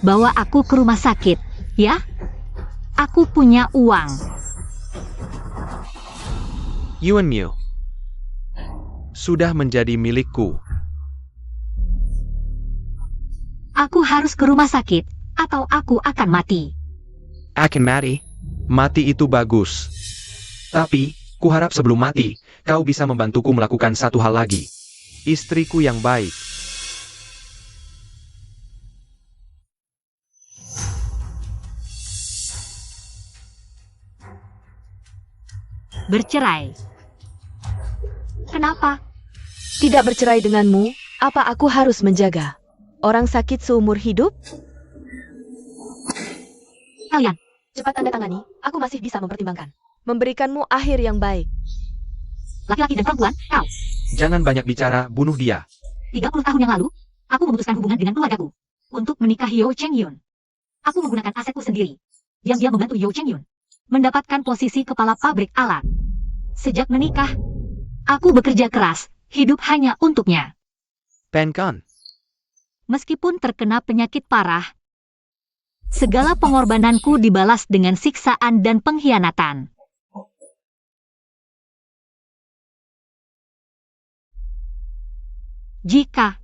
bawa aku ke rumah sakit, ya? Aku punya uang. Yuan Miu sudah menjadi milikku. Aku harus ke rumah sakit, atau aku akan mati. Akan mati? Mati itu bagus. Tapi, kuharap sebelum mati, kau bisa membantuku melakukan satu hal lagi. Istriku yang baik. Bercerai. Kenapa? Tidak bercerai denganmu, apa aku harus menjaga orang sakit seumur hidup? Kalian, Cepat tanda tangani, aku masih bisa mempertimbangkan. Memberikanmu akhir yang baik. laki-laki dan perempuan, kau. Jangan banyak bicara, bunuh dia. 30 tahun yang lalu, aku memutuskan hubungan dengan keluargaku untuk menikahi Yo Cheng Yun. Aku menggunakan asetku sendiri. Diam-diam membantu Yo Cheng Yun mendapatkan posisi kepala pabrik alat. Sejak menikah, aku bekerja keras, hidup hanya untuknya. Penkan. Meskipun terkena penyakit parah, segala pengorbananku dibalas dengan siksaan dan pengkhianatan. Jika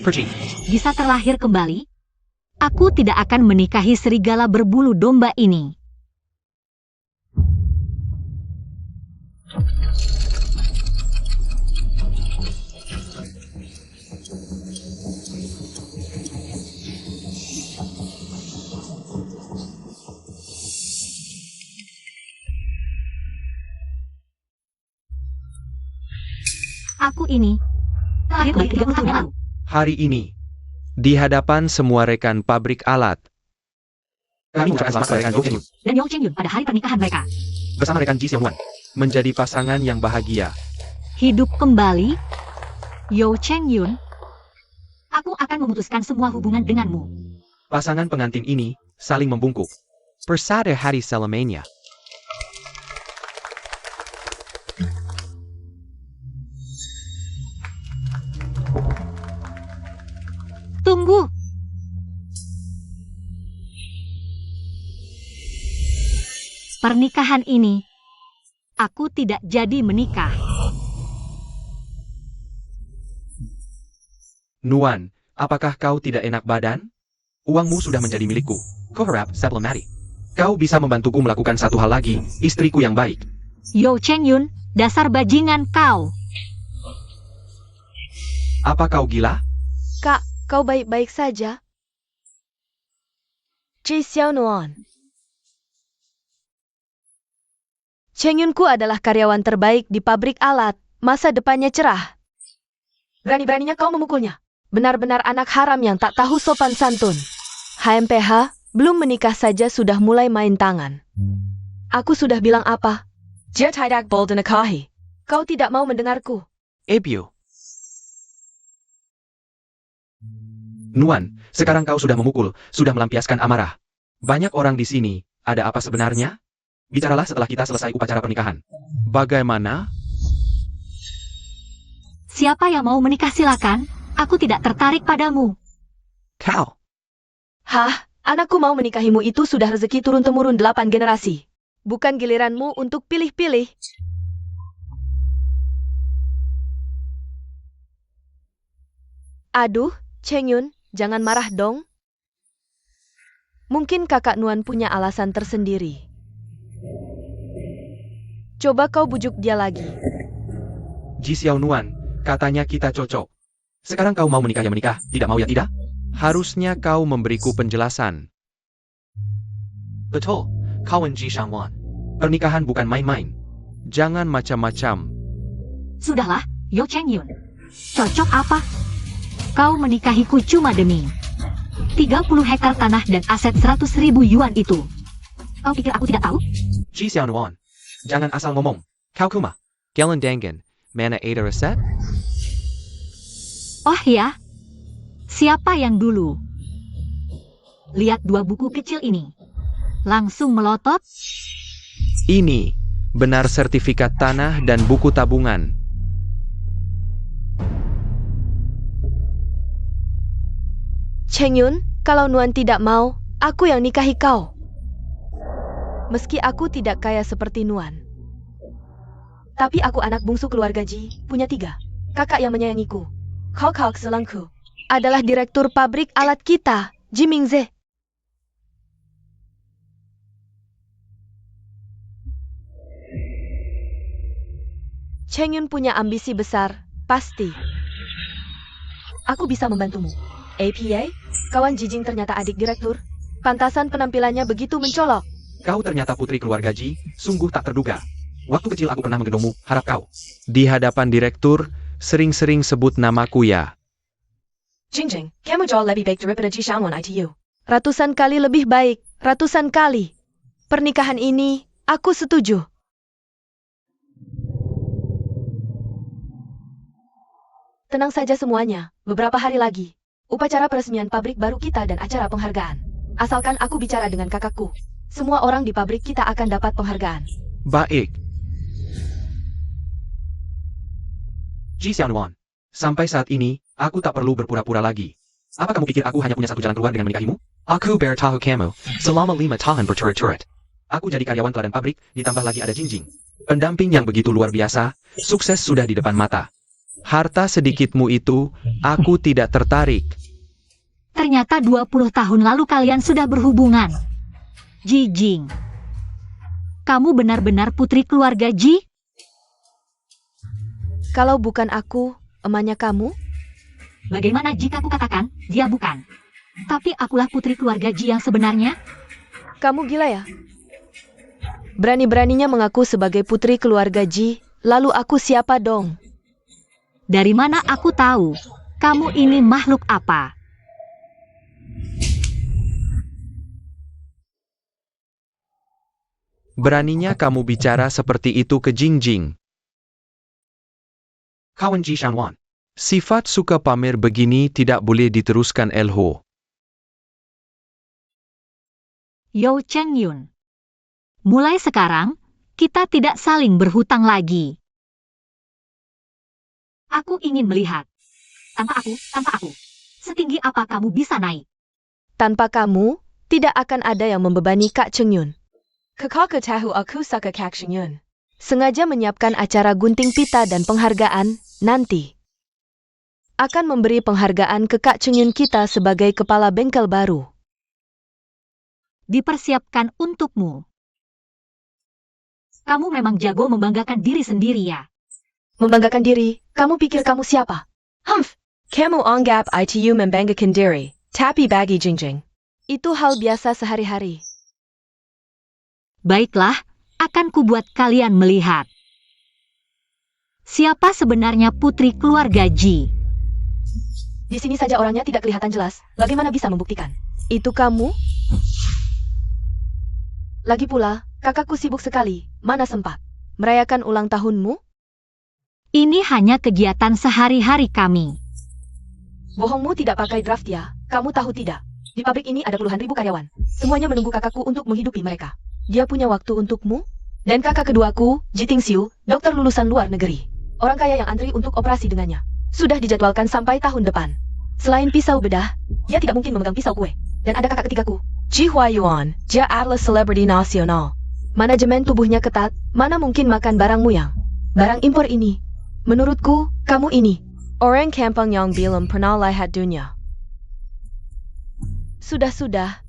Pergi. bisa terlahir kembali, aku tidak akan menikahi serigala berbulu domba ini. Aku ini lahir dari 30 tahun yang lalu. Hari ini, di hadapan semua rekan pabrik alat, kami mengucapkan selamat rekan Yo Cheng Yun Dan Yo Cheng Yun pada hari pernikahan mereka. bersama rekan Ji Xiaowan menjadi pasangan yang bahagia. Hidup kembali, Yo Cheng Yun. Aku akan memutuskan semua hubungan denganmu. Pasangan pengantin ini saling membungkuk. Persada hari selamanya. Tunggu. Pernikahan ini, aku tidak jadi menikah. Nuan, apakah kau tidak enak badan? Uangmu sudah menjadi milikku. Kau harap sebelum mati, kau bisa membantuku melakukan satu hal lagi, istriku yang baik. Yo Cheng Yun, dasar bajingan kau. Apa kau gila? Kak, kau baik-baik saja? Ji Xiaonuan. Cheng Yunku adalah karyawan terbaik di pabrik alat. Masa depannya cerah. Berani-beraninya kau memukulnya. Benar-benar anak haram yang tak tahu sopan santun. HMPH, belum menikah saja sudah mulai main tangan. Aku sudah bilang apa? Dia tidak boleh dinikahi. Kau tidak mau mendengarku. Ebio. Nuan, sekarang kau sudah memukul, sudah melampiaskan amarah. Banyak orang di sini, ada apa sebenarnya? Bicaralah setelah kita selesai upacara pernikahan. Bagaimana? Siapa yang mau menikah silakan, aku tidak tertarik padamu. Kau. Hah? Anakku mau menikahimu itu sudah rezeki turun-temurun 8 generasi. Bukan giliranmu untuk pilih-pilih. Aduh, Cheng Yun, jangan marah dong. Mungkin kakak Nuan punya alasan tersendiri. Coba kau bujuk dia lagi. Ji Xiao Nuan, katanya kita cocok. Sekarang kau mau menikah ya menikah, tidak mau ya tidak? Harusnya kau memberiku penjelasan. Betul, kawan Ji Xiaowan. Pernikahan bukan main-main. Jangan macam-macam. Sudahlah, Yo Cheng Yun. Cocok apa? Kau menikahiku cuma demi 30 hektar tanah dan aset 100.000 yuan itu. Kau pikir aku tidak tahu? Ji Xiao Nuan, jangan asal ngomong. Kau kuma. Gelandangan, mana ada resep? Oh ya, siapa yang dulu? Lihat 2 buku kecil ini. Langsung melotot. Ini benar sertifikat tanah dan buku tabungan. Cheng Yun, Kalau Nuan tidak mau, aku yang nikahi kau. Meski aku tidak kaya seperti Nuan. Tapi aku anak bungsu keluarga Ji, punya 3 kakak yang menyayangiku. Kau selangku adalah direktur pabrik alat kita, Ji Mingze. Cheng Yun punya ambisi besar, pasti. Aku bisa membantumu. APA, kawan Jijing ternyata adik direktur. Pantasan penampilannya begitu mencolok. Kau ternyata putri keluarga Ji, sungguh tak terduga. Waktu kecil aku pernah menggendongmu, harap kau. Di hadapan direktur, sering-sering sebut namaku ya. Jing, kamu jauh lebih baik daripada Ji Xiaowan ITU. Ratusan kali lebih baik, ratusan kali. Pernikahan ini, aku setuju. Tenang saja semuanya, beberapa hari lagi. Upacara peresmian pabrik baru kita dan acara penghargaan. Asalkan aku bicara dengan kakakku, semua orang di pabrik kita akan dapat penghargaan. Baik. Ji Xiaowan, sampai saat ini, aku tak perlu berpura-pura lagi. Apa kamu pikir aku hanya punya satu jalan keluar dengan menikahimu? Aku bertahu kamu, selama 5 tahun berturut-turut. Aku jadi karyawan teladan pabrik, ditambah lagi ada Jingjing. Pendamping yang begitu luar biasa, sukses sudah di depan mata. Harta sedikitmu itu, aku tidak tertarik. Ternyata 20 tahun lalu kalian sudah berhubungan. Jijing. Kamu benar-benar putri keluarga Ji? Kalau bukan aku, emaknya kamu? Bagaimana jika aku katakan, dia bukan. Tapi akulah putri keluarga Ji yang sebenarnya? Kamu gila ya? Berani-beraninya mengaku sebagai putri keluarga Ji, lalu aku siapa dong? Dari mana aku tahu? Kamu ini makhluk apa? Beraninya kamu bicara seperti itu ke Jingjing. Kawan Ji Xiaowan, sifat suka pamer begini tidak boleh diteruskan Elho. Yo Cheng Yun. Mulai sekarang, kita tidak saling berhutang lagi. Aku ingin melihat. Tanpa aku. Setinggi apa kamu bisa naik? Tanpa kamu, tidak akan ada yang membebani Kak Cheng Yun. Kau tahu aku suka Kak Cheng Yun. Sengaja menyiapkan acara gunting pita dan penghargaan, nanti. Akan memberi penghargaan ke Kak Cheng Yun kita sebagai kepala bengkel baru. Dipersiapkan untukmu. Kamu memang jago membanggakan diri sendiri ya? Membanggakan diri, kamu pikir kamu siapa? Kamu anggap ITU membanggakan diri, tapi bagi Jingjing, itu hal biasa sehari-hari. Baiklah, akan kubuat kalian melihat. Siapa sebenarnya putri keluarga Ji? Di sini saja orangnya tidak kelihatan jelas, bagaimana bisa membuktikan? Itu kamu? Lagi pula, kakakku sibuk sekali, mana sempat? Merayakan ulang tahunmu? Ini hanya kegiatan sehari-hari kami. Bohongmu tidak pakai draft ya, kamu tahu tidak? Di pabrik ini ada puluhan ribu karyawan. Semuanya menunggu kakakku untuk menghidupi mereka. Dia punya waktu untukmu? Dan kakak keduaku, Ji Tingxiu, dokter lulusan luar negeri. Orang kaya yang antri untuk operasi dengannya. Sudah dijadwalkan sampai tahun depan. Selain pisau bedah, dia tidak mungkin memegang pisau kue. Dan ada kakak ketigaku, Ji Huayuan, dia adalah selebriti nasional. Manajemen tubuhnya ketat, mana mungkin makan barangmu yang barang impor ini. Menurutku, kamu ini orang kampung yang belum pernah lihat dunia. Sudah,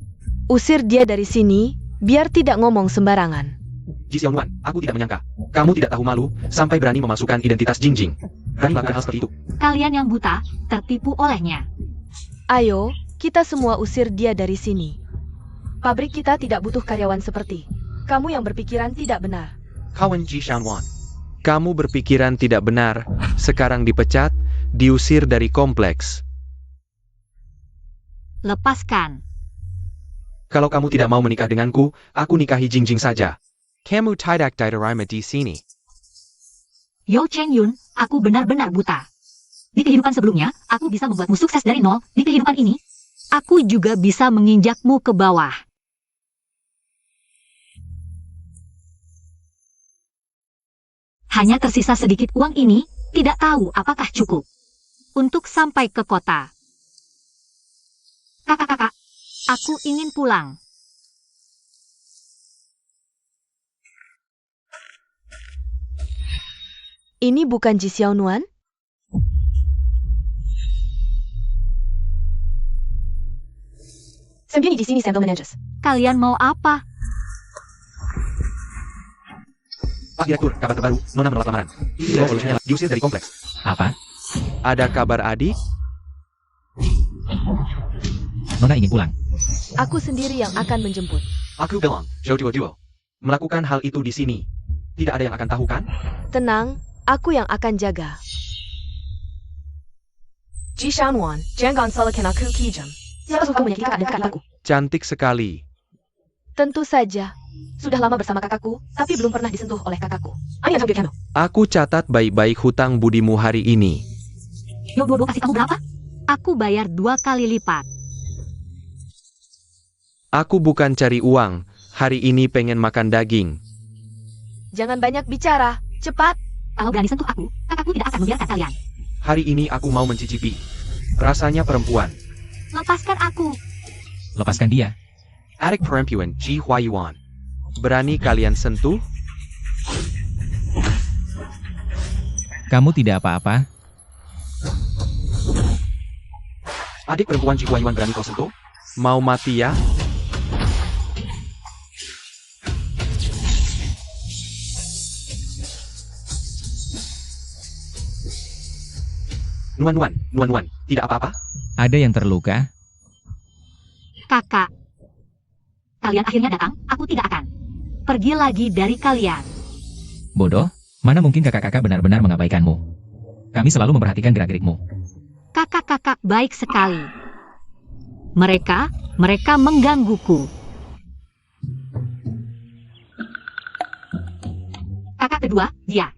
usir dia dari sini, biar tidak ngomong sembarangan. Ji Xiaowan, aku tidak menyangka. Kamu tidak tahu malu, sampai berani memasukkan identitas Jingjing. Berani melakukan hal seperti itu. Kalian yang buta, tertipu olehnya. Ayo, kita semua usir dia dari sini. Pabrik kita tidak butuh karyawan seperti kamu yang berpikiran tidak benar. Kawan Ji Xiaowan, kamu berpikiran tidak benar, sekarang dipecat, diusir dari kompleks. Lepaskan. Kalau kamu tidak mau menikah denganku, aku nikahi Jingjing saja. Kamu tidak diterima di sini. Yo Cheng Yun, aku benar-benar buta. Di kehidupan sebelumnya, aku bisa membuatmu sukses dari nol. Di kehidupan ini, aku juga bisa menginjakmu ke bawah. Hanya tersisa sedikit uang ini, tidak tahu apakah cukup untuk sampai ke kota. Kakak-kakak, Aku ingin pulang. Ini bukan Ji Xiaonuan? Sembunyi di sini, Sample Managers. Kalian mau apa? Pak Direktur, kabar terbaru, Nona menolak lamaran. Ini solusinya diusir dari kompleks. Apa? Ada kabar adik? Nona ingin pulang. Aku sendiri yang akan menjemput. Aku bilang, Duo. Melakukan hal itu di sini. Tidak ada yang akan tahu kan? Tenang, aku yang akan jaga. Ji Xiaonuan, jangan salahkan aku kijam. Siapa suka menyakiti kakak dan kakak iparku? Cantik sekali. Tentu saja. Sudah lama bersama kakakku, tapi belum pernah disentuh oleh kakakku. Ayo sambil piano. Aku catat baik-baik hutang budimu hari ini. Yo, Duo kasih kamu berapa? Aku bayar 2 kali lipat. Aku bukan cari uang. Hari ini pengen makan daging. Jangan banyak bicara. Cepat. Kalau berani sentuh aku, kakakku tidak akan membiarkan kalian. Hari ini aku mau mencicipi. Rasanya perempuan. Lepaskan aku. Lepaskan dia. Adik perempuan Ji Huayuan. Berani kalian sentuh? Kamu tidak apa-apa. Adik perempuan Ji Huayuan berani kau sentuh? Mau mati ya? Nuan, tidak apa-apa? Ada yang terluka? Kakak. Kalian akhirnya datang, aku tidak akan. Pergi lagi dari kalian. Bodoh, mana mungkin kakak-kakak benar-benar mengabaikanmu. Kami selalu memperhatikan gerak-gerikmu. Kakak-kakak baik sekali. Mereka menggangguku. Kakak kedua, dia.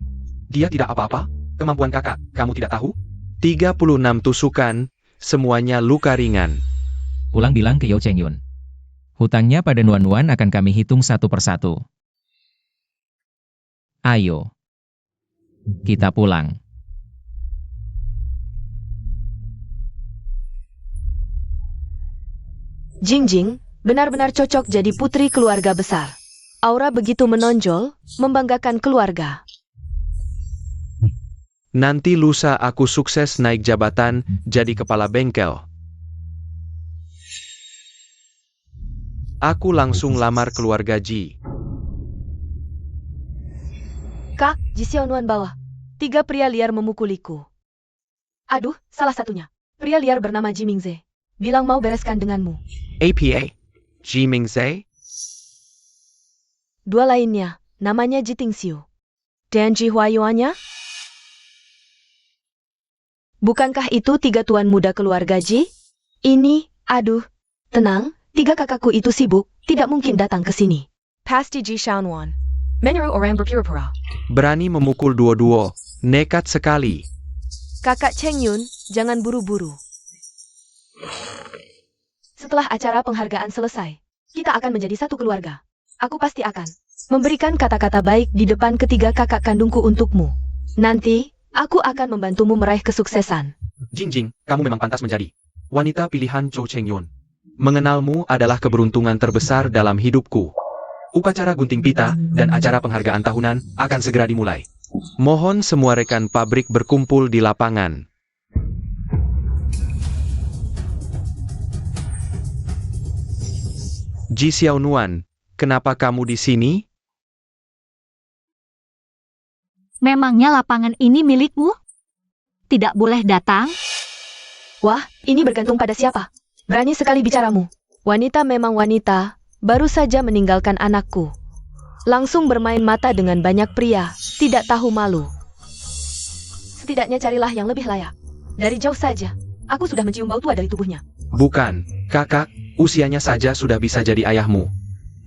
Dia tidak apa-apa? Kemampuan kakak, kamu tidak tahu? 36 tusukan, semuanya luka ringan. Pulang bilang ke Yeo Cheng Yun. Hutangnya pada Nuan akan kami hitung satu persatu. Ayo. Kita pulang. Jingjing benar-benar cocok jadi putri keluarga besar. Aura begitu menonjol, membanggakan keluarga. Nanti lusa aku sukses naik jabatan jadi kepala bengkel. Aku langsung lamar keluarga Ji. Kak, Ji Xiaonuan bawah. 3 pria liar memukuliku. Aduh, salah satunya. Pria liar bernama Ji Mingze. Bilang mau bereskan denganmu. APA? Ji Mingze? 2 lainnya, namanya Ji Tingxiu. Dan Ji Huayuannya? Bukankah itu 3 tuan muda keluarga Ji? Ini, aduh, tenang, 3 kakakku itu sibuk, tidak mungkin datang ke sini. Pasti Ji Xiaonuan. Menyeru orang berpura-pura. Berani memukul duo-duo, nekat sekali. Kakak Cheng Yun, jangan buru-buru. Setelah acara penghargaan selesai, kita akan menjadi satu keluarga. Aku pasti akan memberikan kata-kata baik di depan ketiga kakak kandungku untukmu. Nanti, aku akan membantumu meraih kesuksesan. Jingjing, kamu memang pantas menjadi wanita pilihan Zhou Chengyun. Mengenalmu adalah keberuntungan terbesar dalam hidupku. Upacara gunting pita dan acara penghargaan tahunan akan segera dimulai. Mohon semua rekan pabrik berkumpul di lapangan. Ji Xiaonuan, kenapa kamu di sini? Memangnya lapangan ini milikmu? Tidak boleh datang? Wah, ini bergantung pada siapa. Berani sekali bicaramu. Wanita memang wanita, baru saja meninggalkan anakku. Langsung bermain mata dengan banyak pria, tidak tahu malu. Setidaknya carilah yang lebih layak. Dari jauh saja, aku sudah mencium bau tua dari tubuhnya. Bukan, kakak, usianya saja sudah bisa jadi ayahmu.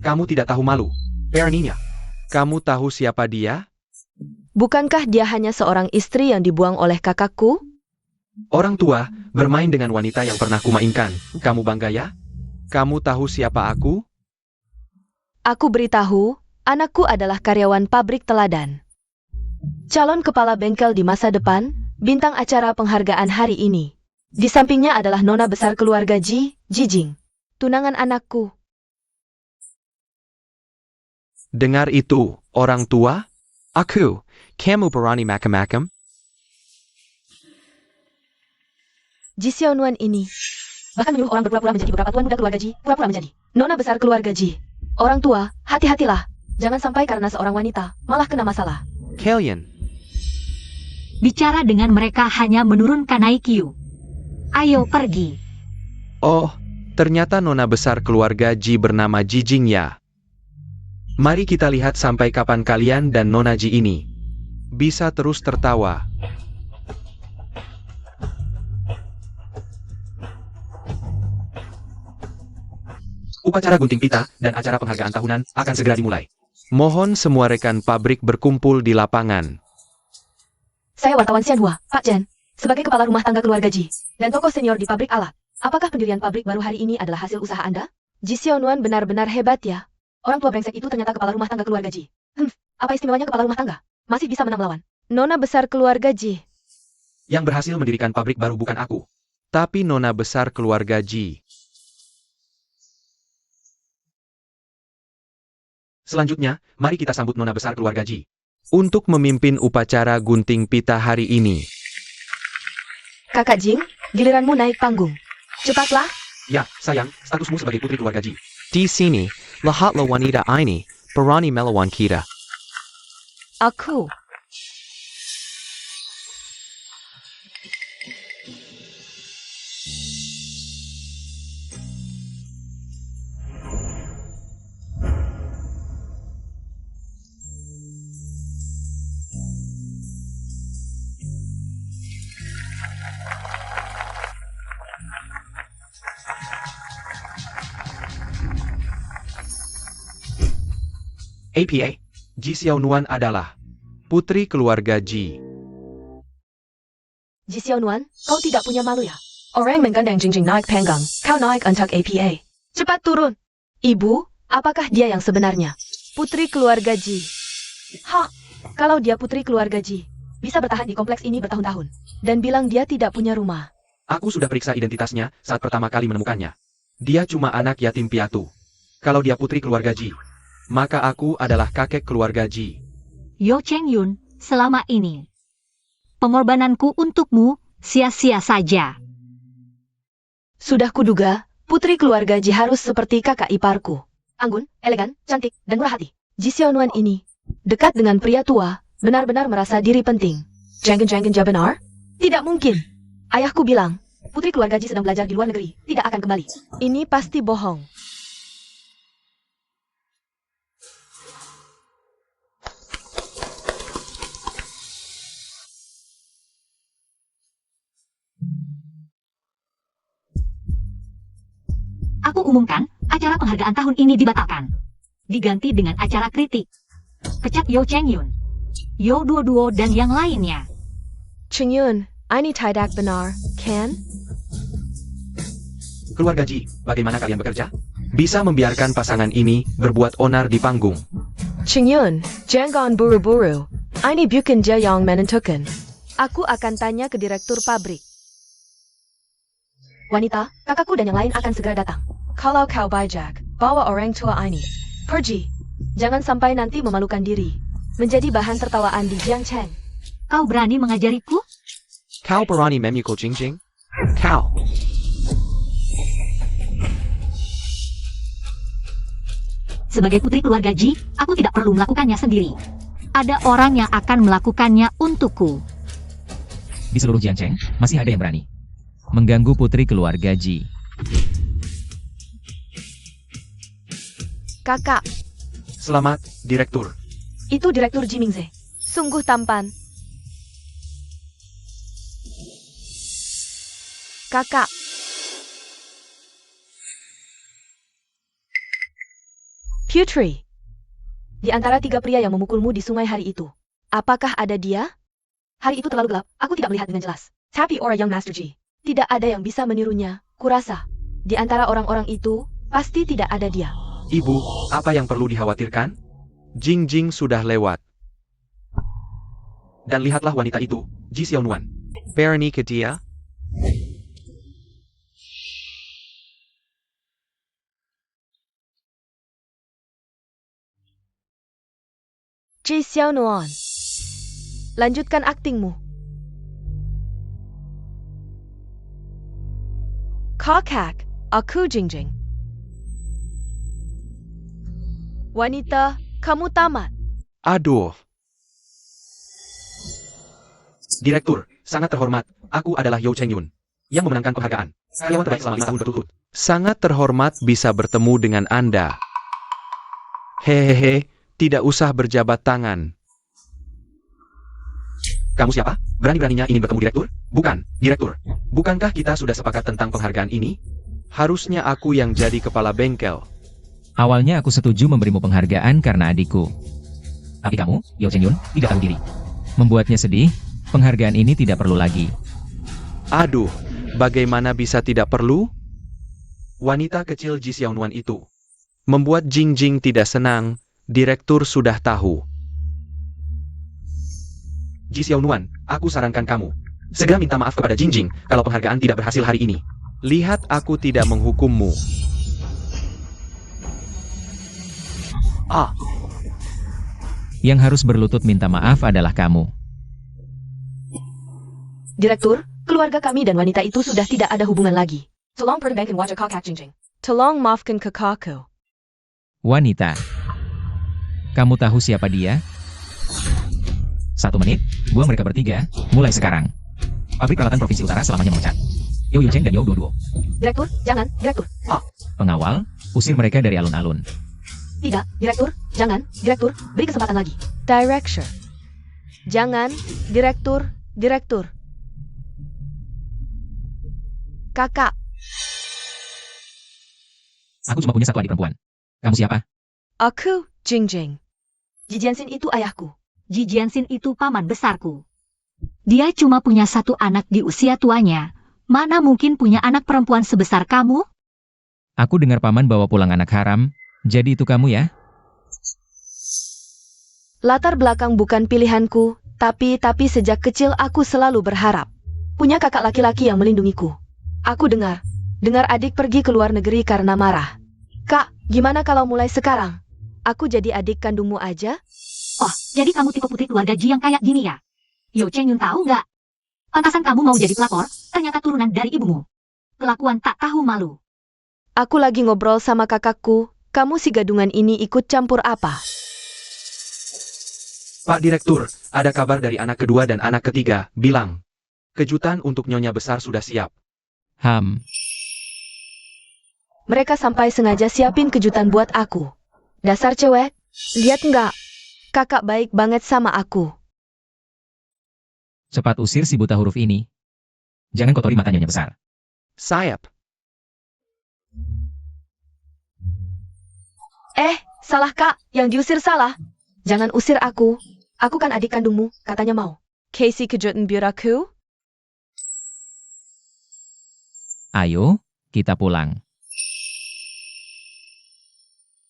Kamu tidak tahu malu. Perninya. Kamu tahu siapa dia? Bukankah dia hanya seorang istri yang dibuang oleh kakakku? Orang tua, bermain dengan wanita yang pernah kumainkan. Kamu bangga ya? Kamu tahu siapa aku? Aku beritahu, anakku adalah karyawan pabrik teladan. Calon kepala bengkel di masa depan, bintang acara penghargaan hari ini. Di sampingnya adalah nona besar keluarga Ji, Jijing. tunangan anakku. Dengar itu, orang tua? Aku, kamu berani macam-macam? Ji Xiaonuan ini bahkan menyuruh orang berpura-pura menjadi beberapa tuan muda keluarga Ji, pura-pura menjadi nona besar keluarga Ji. Orang tua, hati-hatilah. Jangan sampai karena seorang wanita malah kena masalah. Kalian, Bicara dengan mereka hanya menurunkan IQ. Ayo pergi. oh, ternyata nona besar keluarga Ji bernama Ji Jingya. Mari kita lihat sampai kapan kalian dan nona Ji ini bisa terus tertawa. Upacara gunting pita dan acara penghargaan tahunan akan segera dimulai. Mohon semua rekan pabrik berkumpul di lapangan. Saya wartawan Xianhua, Pak Chen, sebagai kepala rumah tangga keluarga Ji, dan tokoh senior di pabrik alat. Apakah pendirian pabrik baru hari ini adalah hasil usaha Anda? Ji Xiaonuan benar-benar hebat ya. Orang tua brengsek itu ternyata kepala rumah tangga keluarga Ji. Apa istimewanya kepala rumah tangga? Masih bisa menang melawan nona besar keluarga Ji. Yang berhasil mendirikan pabrik baru bukan aku, tapi nona besar keluarga Ji. Selanjutnya, mari kita sambut nona besar keluarga Ji untuk memimpin upacara gunting pita hari ini. Kakak Jing, giliranmu naik panggung. Cepatlah. Ya, sayang, statusmu sebagai putri keluarga Ji. Di sini, lahatlah wanita ini, berani melawan kita. Aku. APA, Ji Xiaonuan adalah putri keluarga Ji. Ji Xiaonuan, kau tidak punya malu ya? Orang menggandeng Jingjing naik panggang, kau naik antak APA. Cepat turun. Ibu, apakah dia yang sebenarnya? Putri keluarga Ji. Hah, kalau dia putri keluarga Ji, bisa bertahan di kompleks ini bertahun-tahun. Dan bilang dia tidak punya rumah. Aku sudah periksa identitasnya saat pertama kali menemukannya. Dia cuma anak yatim piatu. Kalau dia putri keluarga Ji, maka aku adalah kakek keluarga Ji. Yo Cheng-yun, selama ini pengorbananku untukmu sia-sia saja. Sudah kuduga, putri keluarga Ji harus seperti kakak iparku. Anggun, elegan, cantik, dan murah hati. Ji Xiaonuan ini dekat dengan pria tua, benar-benar merasa diri penting. Jangan-jangan ja benar? Tidak mungkin. Ayahku bilang, putri keluarga Ji sedang belajar di luar negeri, tidak akan kembali. Ini pasti bohong. Aku umumkan, acara penghargaan tahun ini dibatalkan. Diganti dengan acara kritik. Pecat Yo Cheng-yun, Yo Duo-duo dan yang lainnya. Cheng-yun, ini tidak benar, kan? Keluarga Ji, bagaimana kalian bekerja? Bisa membiarkan pasangan ini berbuat onar di panggung. Cheng-yun, jangan buru-buru. Ini bukan dia yang menentukan. Aku akan tanya ke direktur pabrik. Wanita, kakakku dan yang lain akan segera datang. Kalau kau bijak, bawa orang tua ini. Pergi. Jangan sampai nanti memalukan diri. Menjadi bahan tertawaan di Jiangcheng. Kau berani mengajariku? Kau berani memukul Jingjing? Kau. Sebagai putri keluarga Ji, aku tidak perlu melakukannya sendiri. Ada orang yang akan melakukannya untukku. Di seluruh Jiangcheng, masih ada yang berani mengganggu putri keluarga Ji. Kakak, Selamat, Direktur. itu Direktur Ji Mingze. Sungguh tampan. Kakak. Putri. Di antara 3 pria yang memukulmu di sungai hari itu, apakah ada dia? Hari itu terlalu gelap, aku tidak melihat dengan jelas. Tapi orang yang Master Ji, tidak ada yang bisa menirunya, kurasa. Di antara orang-orang itu, pasti tidak ada dia. Ibu, apa yang perlu dikhawatirkan? Jingjing sudah lewat. Dan lihatlah wanita itu, Ji Xiaonuan. Berani ke dia? Ji Xiaonuan, lanjutkan aktingmu. Kakak, aku Jingjing. Wanita, kamu tamat. Aduh. Direktur, sangat terhormat. Aku adalah Yeo Cheng-yun yang memenangkan penghargaan karyawan terbaik selama 5 tahun berturut-turut. Sangat terhormat bisa bertemu dengan Anda. Hehehe, tidak usah berjabat tangan. Kamu siapa? Berani-beraninya ingin bertemu direktur? Bukan, direktur. Bukankah kita sudah sepakat tentang penghargaan ini? Harusnya aku yang jadi kepala bengkel. Awalnya aku setuju memberimu penghargaan karena adikku. Tapi kamu, Yeo Cheng-yun, tidak tahu diri. Membuatnya sedih, penghargaan ini tidak perlu lagi. Aduh, bagaimana bisa tidak perlu? Wanita kecil Ji Xiaonuan itu membuat Jingjing tidak senang. Direktur sudah tahu. Ji Xiaonuan, aku sarankan kamu segera minta maaf kepada Jingjing kalau penghargaan tidak berhasil hari ini. Lihat, aku tidak menghukummu. Yang harus berlutut minta maaf adalah kamu. Direktur, keluarga kami dan wanita itu sudah tidak ada hubungan lagi. Tolong perbaiki wajah kakak Jingjing. Tolong maafkan kakakku. Wanita. Kamu tahu siapa dia? 1 menit, buang mereka bertiga, mulai sekarang. Pabrik peralatan Provinsi Utara selamanya memecat. Yeo Yucheng dan Yeo Duo. Direktur, jangan, direktur. Pengawal, usir mereka dari alun-alun. Tidak, direktur, jangan, direktur, beri kesempatan lagi. Director. Jangan, direktur, direktur. Kakak, Aku cuma punya 1 adik perempuan. Kamu siapa? aku Jingjing. Ji Jianxin itu ayahku. Ji Jianxin itu paman besarku. Dia cuma punya 1 anak di usia tuanya. Mana mungkin punya anak perempuan sebesar kamu? Aku dengar paman bawa pulang anak haram, jadi itu kamu ya? Latar belakang bukan pilihanku, tapi sejak kecil aku selalu berharap punya kakak laki-laki yang melindungiku. Aku dengar adik pergi ke luar negeri karena marah. Kak, gimana kalau mulai sekarang aku jadi adik kandungmu aja? Oh, jadi kamu tipe putri keluarga Ji yang kayak gini ya? Yeo Cheng-yun tahu nggak? Pantasan kamu mau jadi pelakor, ternyata turunan dari ibumu. Kelakuan tak tahu malu. Aku lagi ngobrol sama kakakku, kamu si gadungan ini ikut campur apa? Pak Direktur, ada kabar dari anak kedua dan anak ketiga, bilang kejutan untuk nyonya besar sudah siap. Mereka sampai sengaja siapin kejutan buat aku. Dasar cewek, lihat nggak? Kakak baik banget sama aku. Cepat usir si buta huruf ini. Jangan kotori mata nyonya besar. Sayap. Salah kak, yang diusir salah. Jangan usir aku. Aku kan adik kandungmu, katanya mau. Casey kejutan biar aku? Ayo, kita pulang.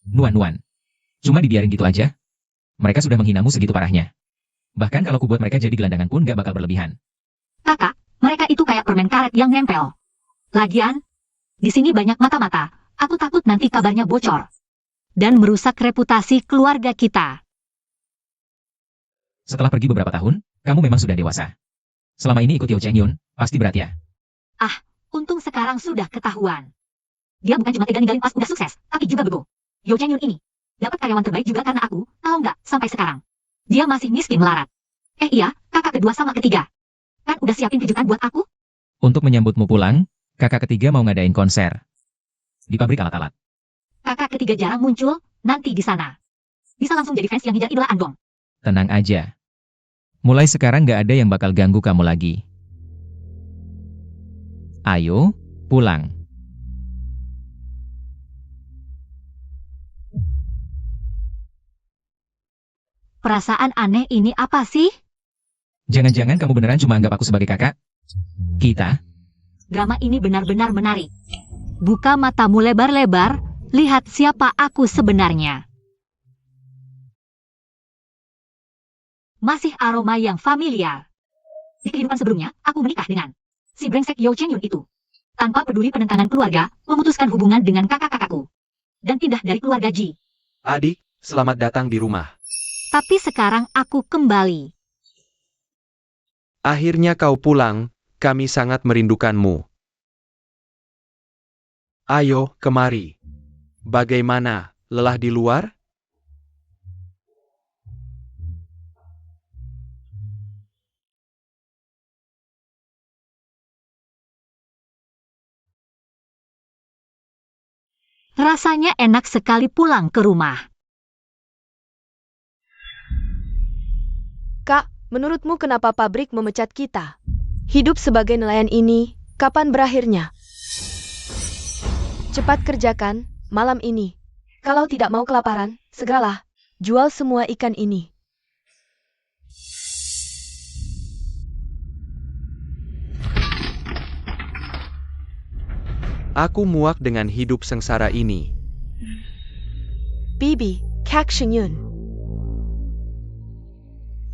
Nuan. Cuma dibiarin gitu aja. Mereka sudah menghinamu segitu parahnya. Bahkan kalau kubuat mereka jadi gelandangan pun gak bakal berlebihan. Kakak, mereka itu kayak permen karet yang nempel. Lagian, di sini banyak mata-mata. Aku takut nanti kabarnya bocor. Dan merusak reputasi keluarga kita. Setelah pergi beberapa tahun, kamu memang sudah dewasa. Selama ini ikut Yeo Cheng-yun, pasti berat ya. Untung sekarang sudah ketahuan. Dia bukan cuma tega ninggalin pas udah sukses, tapi juga bego. Yeo Cheng-yun ini dapat karyawan terbaik juga karena aku, tahu nggak, sampai sekarang. Dia masih miskin melarat. Iya, kakak kedua sama ketiga. Kan udah siapin kejutan buat aku? Untuk menyambutmu pulang, kakak ketiga mau ngadain konser. Di pabrik alat-alat. Kakak ketiga jarang muncul, nanti di sana. Bisa langsung jadi fans yang ngejar idola Andong. Tenang aja. Mulai sekarang gak ada yang bakal ganggu kamu lagi. Ayo, pulang. Perasaan aneh ini apa sih? Jangan-jangan kamu beneran cuma anggap aku sebagai kakak? Kita? Drama ini benar-benar menarik. Buka matamu lebar-lebar, lihat siapa aku sebenarnya. Masih aroma yang familiar. Di kehidupan sebelumnya, aku menikah dengan si brengsek Yeo Cheng-yun itu. Tanpa peduli penentangan keluarga, memutuskan hubungan dengan kakak-kakakku. Dan pindah dari keluarga Ji. Adik, selamat datang di rumah. Tapi sekarang aku kembali. Akhirnya kau pulang, kami sangat merindukanmu. Ayo, kemari. Bagaimana, lelah di luar? Rasanya enak sekali pulang ke rumah. Kak, menurutmu kenapa pabrik memecat kita? Hidup sebagai nelayan ini, kapan berakhirnya? Cepat kerjakan, malam ini. Kalau tidak mau kelaparan, segeralah, jual semua ikan ini. Aku muak dengan hidup sengsara ini. Bibi, Kak Shenyun.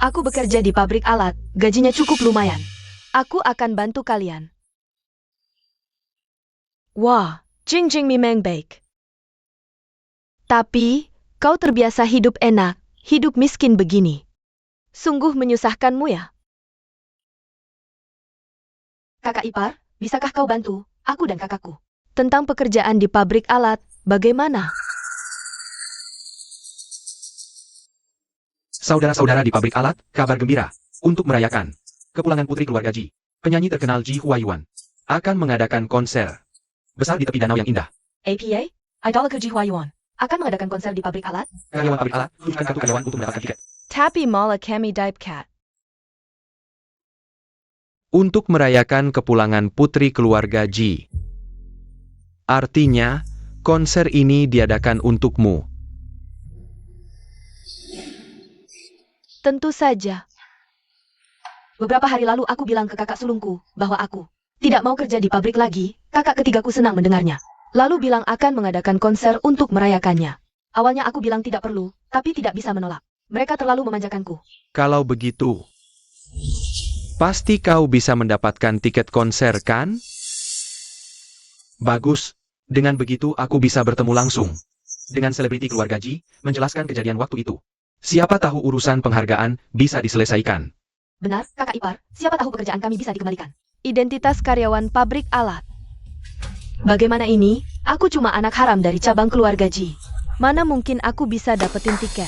Aku bekerja di pabrik alat, gajinya cukup lumayan. Aku akan bantu kalian. Wah, Jing Jing Mi Meng Baik. Tapi, kau terbiasa hidup enak, hidup miskin begini. Sungguh menyusahkanmu ya? Kakak ipar, bisakah kau bantu, aku dan kakakku? Tentang pekerjaan di pabrik alat, bagaimana? Saudara-saudara di pabrik alat, kabar gembira. Untuk merayakan kepulangan putri keluarga Ji, penyanyi terkenal Ji Huayuan akan mengadakan konser besar di tepi danau yang indah. APA, idolku Ji Huayuan, akan mengadakan konser di pabrik alat? Karyawan pabrik alat, tunjukkan kartu karyawan untuk mendapatkan tiket. Tapi malah kami Cat. Untuk merayakan kepulangan putri keluarga Ji. Artinya, konser ini diadakan untukmu. Tentu saja. Beberapa hari lalu aku bilang ke kakak sulungku bahwa aku tidak mau kerja di pabrik lagi. Kakak ketigaku senang mendengarnya. Lalu bilang akan mengadakan konser untuk merayakannya. Awalnya aku bilang tidak perlu, tapi tidak bisa menolak. Mereka terlalu memanjakanku. Kalau begitu, pasti kau bisa mendapatkan tiket konser, kan? Bagus. Dengan begitu aku bisa bertemu langsung dengan selebriti keluarga Ji, menjelaskan kejadian waktu itu. Siapa tahu urusan penghargaan bisa diselesaikan. Benar, kakak ipar. Siapa tahu pekerjaan kami bisa dikembalikan. Identitas karyawan pabrik alat. Bagaimana ini? Aku cuma anak haram dari cabang keluarga Ji. Mana mungkin aku bisa dapetin tiket?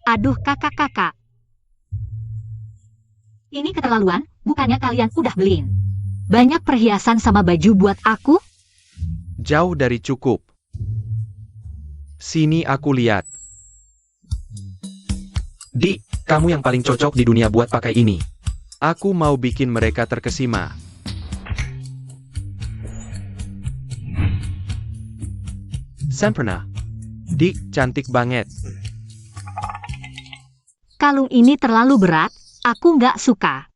Aduh kakak-kakak. Ini keterlaluan, bukannya kalian udah beliin banyak perhiasan sama baju buat aku? Jauh dari cukup. Sini aku lihat. Di, kamu yang paling cocok di dunia buat pakai ini. Aku mau bikin mereka terkesima. Sempurna. Di, cantik banget. Kalung ini terlalu berat, aku nggak suka.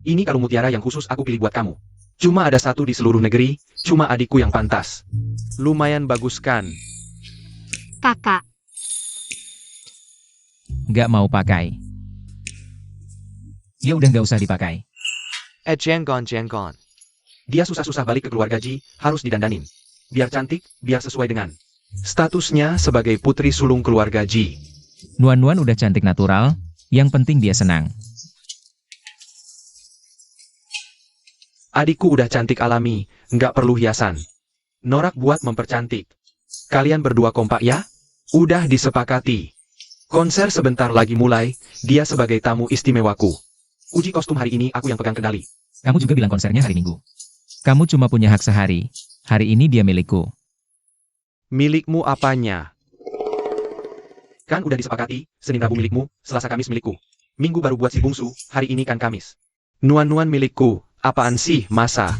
Ini kalung mutiara yang khusus aku pilih buat kamu. Cuma ada satu di seluruh negeri, cuma adikku yang pantas. Lumayan bagus kan? Kakak, Nggak mau pakai. Ya udah nggak usah dipakai. Jenggon. Dia susah-susah balik ke keluarga Ji, harus didandanin. Biar cantik, biar sesuai dengan statusnya sebagai putri sulung keluarga Ji. Nuan-Nuan udah cantik natural, yang penting dia senang. Adikku udah cantik alami, nggak perlu hiasan. Norak buat mempercantik. Kalian berdua kompak ya? Udah disepakati. Konser sebentar lagi mulai, dia sebagai tamu istimewaku. Uji kostum hari ini aku yang pegang kendali. Kamu juga bilang konsernya hari Minggu. Kamu cuma punya hak sehari. Hari ini dia milikku. Milikmu apanya? Kan udah disepakati, Senin Rabu milikmu, Selasa Kamis milikku. Minggu baru buat si bungsu, hari ini kan Kamis. Nuan-nuan milikku, apaan sih masa?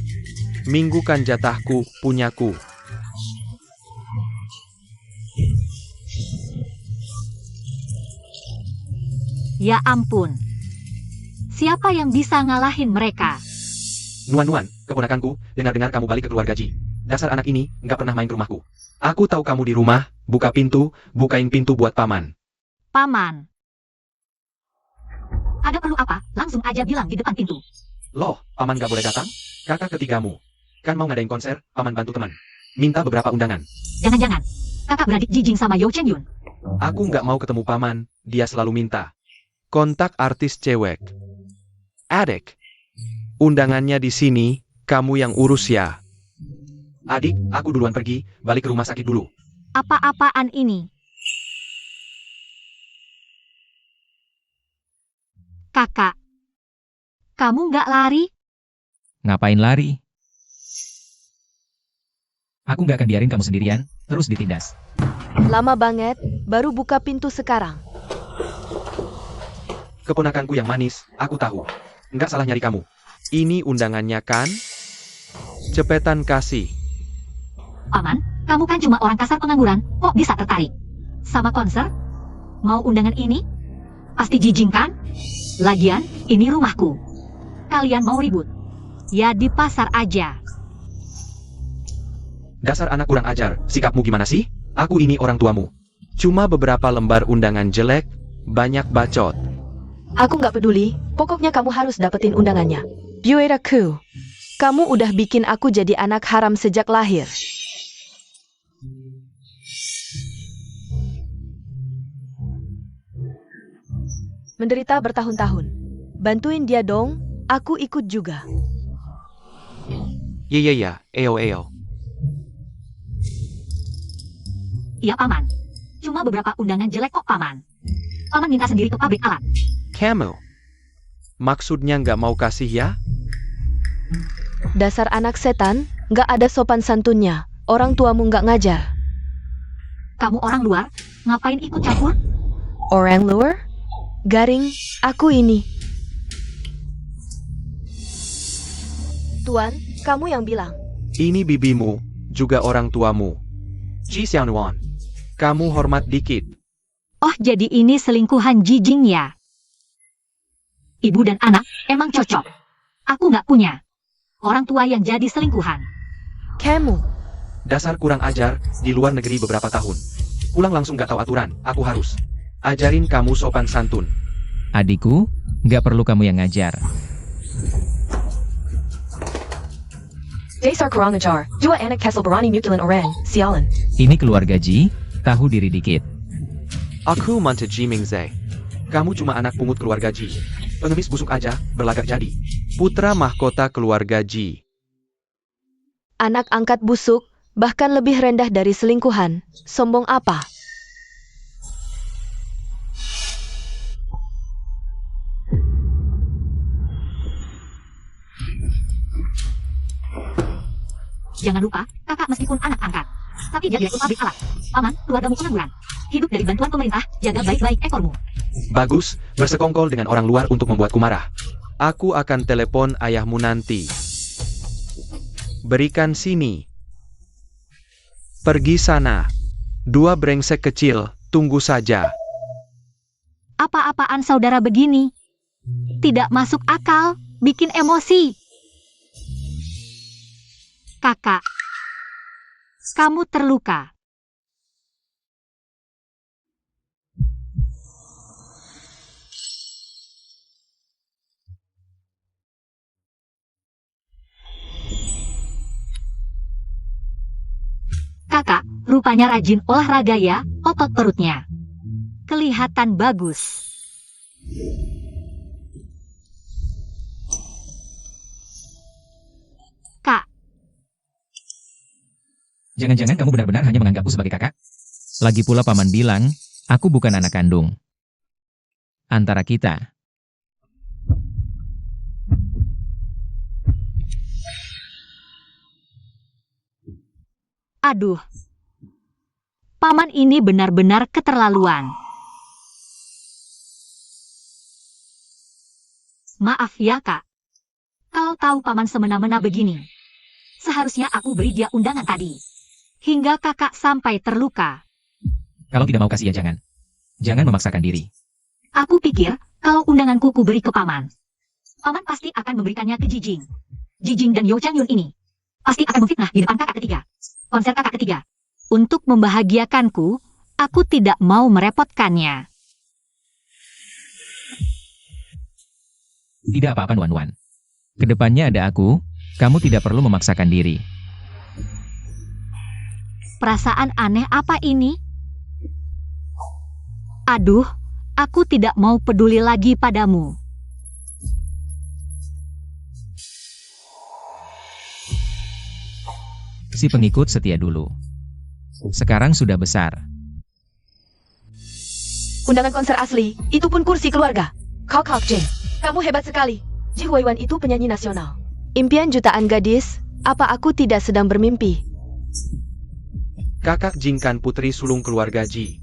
Minggu kan jatahku, punyaku. ya ampun. Siapa yang bisa ngalahin mereka? Nuan-nuan, keponakanku, dengar-dengar kamu balik ke keluarga Ji. Dasar anak ini, nggak pernah main ke rumahku. Aku tahu kamu di rumah, buka pintu, bukain pintu buat paman. Paman. Ada perlu apa? Langsung aja bilang di depan pintu. Loh, paman gak boleh datang? Kakak ketigamu. Kan mau ngadain konser, paman bantu teman. Minta beberapa undangan. Jangan-jangan, kakak beradik Jijing sama Yo Cheng Yun. Aku nggak mau ketemu paman, dia selalu minta. Kontak artis cewek. Adik. Undangannya di sini, kamu yang urus ya. Adik, aku duluan pergi, balik ke rumah sakit dulu. Apa-apaan ini? Kakak, kamu nggak lari? Ngapain lari? Aku nggak akan biarin kamu sendirian, terus ditindas. Lama banget, baru buka pintu sekarang. Keponakanku yang manis, aku tahu. Nggak salah nyari kamu. Ini undangannya kan? Cepetan kasih. Paman, kamu kan cuma orang kasar pengangguran, kok bisa tertarik? Sama konser? Mau undangan ini? Pasti Jijing kan? Lagian, ini rumahku. Kalian mau ribut? Ya di pasar aja. Dasar anak kurang ajar, sikapmu gimana sih? Aku ini orang tuamu. Cuma beberapa lembar undangan jelek, banyak bacot. Aku nggak peduli, pokoknya kamu harus dapetin undangannya. Bueraku, kamu udah bikin aku jadi anak haram sejak lahir. Menderita bertahun-tahun. Bantuin dia dong, aku ikut juga. Ya, eo. Iya paman. Cuma beberapa undangan jelek kok paman. Paman minta sendiri ke pabrik alat. Kamu. Maksudnya nggak mau kasih ya? Dasar anak setan, nggak ada sopan santunnya. Orang tuamu nggak ngajar. Kamu orang luar, ngapain ikut campur? Orang luar? Garing, aku ini. Tuan, kamu yang bilang. Ini bibimu, juga orang tuamu. Ji Xianwan. Kamu hormat dikit. Oh jadi ini selingkuhan Jijing ya? Ibu dan anak emang cocok. Aku nggak punya orang tua yang jadi selingkuhan. Kamu. Dasar kurang ajar, di luar negeri beberapa tahun. Pulang langsung nggak tahu aturan, aku harus ajarin kamu sopan santun. Adikku, nggak perlu kamu yang ngajar. Dasar kurang ajar, dua anak kesel berani mukulin orang, sialan. Ini keluarga Ji, tahu diri dikit. Aku manta Ji Mingzai. Kamu cuma anak pungut keluarga Ji. Pengemis busuk aja, berlagak jadi. Putra mahkota keluarga Ji. Anak angkat busuk, bahkan lebih rendah dari selingkuhan. Sombong apa? Jangan lupa, kakak meskipun anak angkat. Tapi dia direkrut pabrik alat. Paman, keluargamu pengangguran. Hidup dari bantuan pemerintah, jaga baik-baik ekormu. Bagus, bersekongkol dengan orang luar untuk membuatku marah. Aku akan telepon ayahmu nanti. Berikan sini. Pergi sana. Dua brengsek kecil, tunggu saja. Apa-apaan saudara begini? Tidak masuk akal, bikin emosi. Kakak, kamu terluka. Kakak, rupanya rajin olahraga ya, otot perutnya. Kelihatan bagus. Kak, Jangan-jangan kamu benar-benar hanya menganggapku sebagai kakak? Lagi pula paman bilang, aku bukan anak kandung. Antara kita. aduh. Paman ini benar-benar keterlaluan. Maaf ya kak. Kalau tahu paman semena-mena begini. Seharusnya aku beri dia undangan tadi. Hingga kakak sampai terluka. Kalau tidak mau kasih ya jangan. Jangan memaksakan diri. Aku pikir, kalau undanganku ku beri ke paman. Paman pasti akan memberikannya ke Jijing. Jijing dan Yo Chang Yun ini. Pasti akan memfitnah di depan kakak ketiga. Konser kakak ketiga. Untuk membahagiakanku, aku tidak mau merepotkannya. Tidak apa-apa Nuan-Nuan. Kedepannya ada aku, kamu tidak perlu memaksakan diri. Perasaan aneh apa ini? Aduh, aku tidak mau peduli lagi padamu. Si pengikut setia dulu. Sekarang sudah besar. Undangan konser asli, itu pun kursi keluarga. Kok Jing, kamu hebat sekali. Ji Huiwan itu penyanyi nasional. Impian jutaan gadis, apa aku tidak sedang bermimpi? Kakak Jing kan putri sulung keluarga Ji.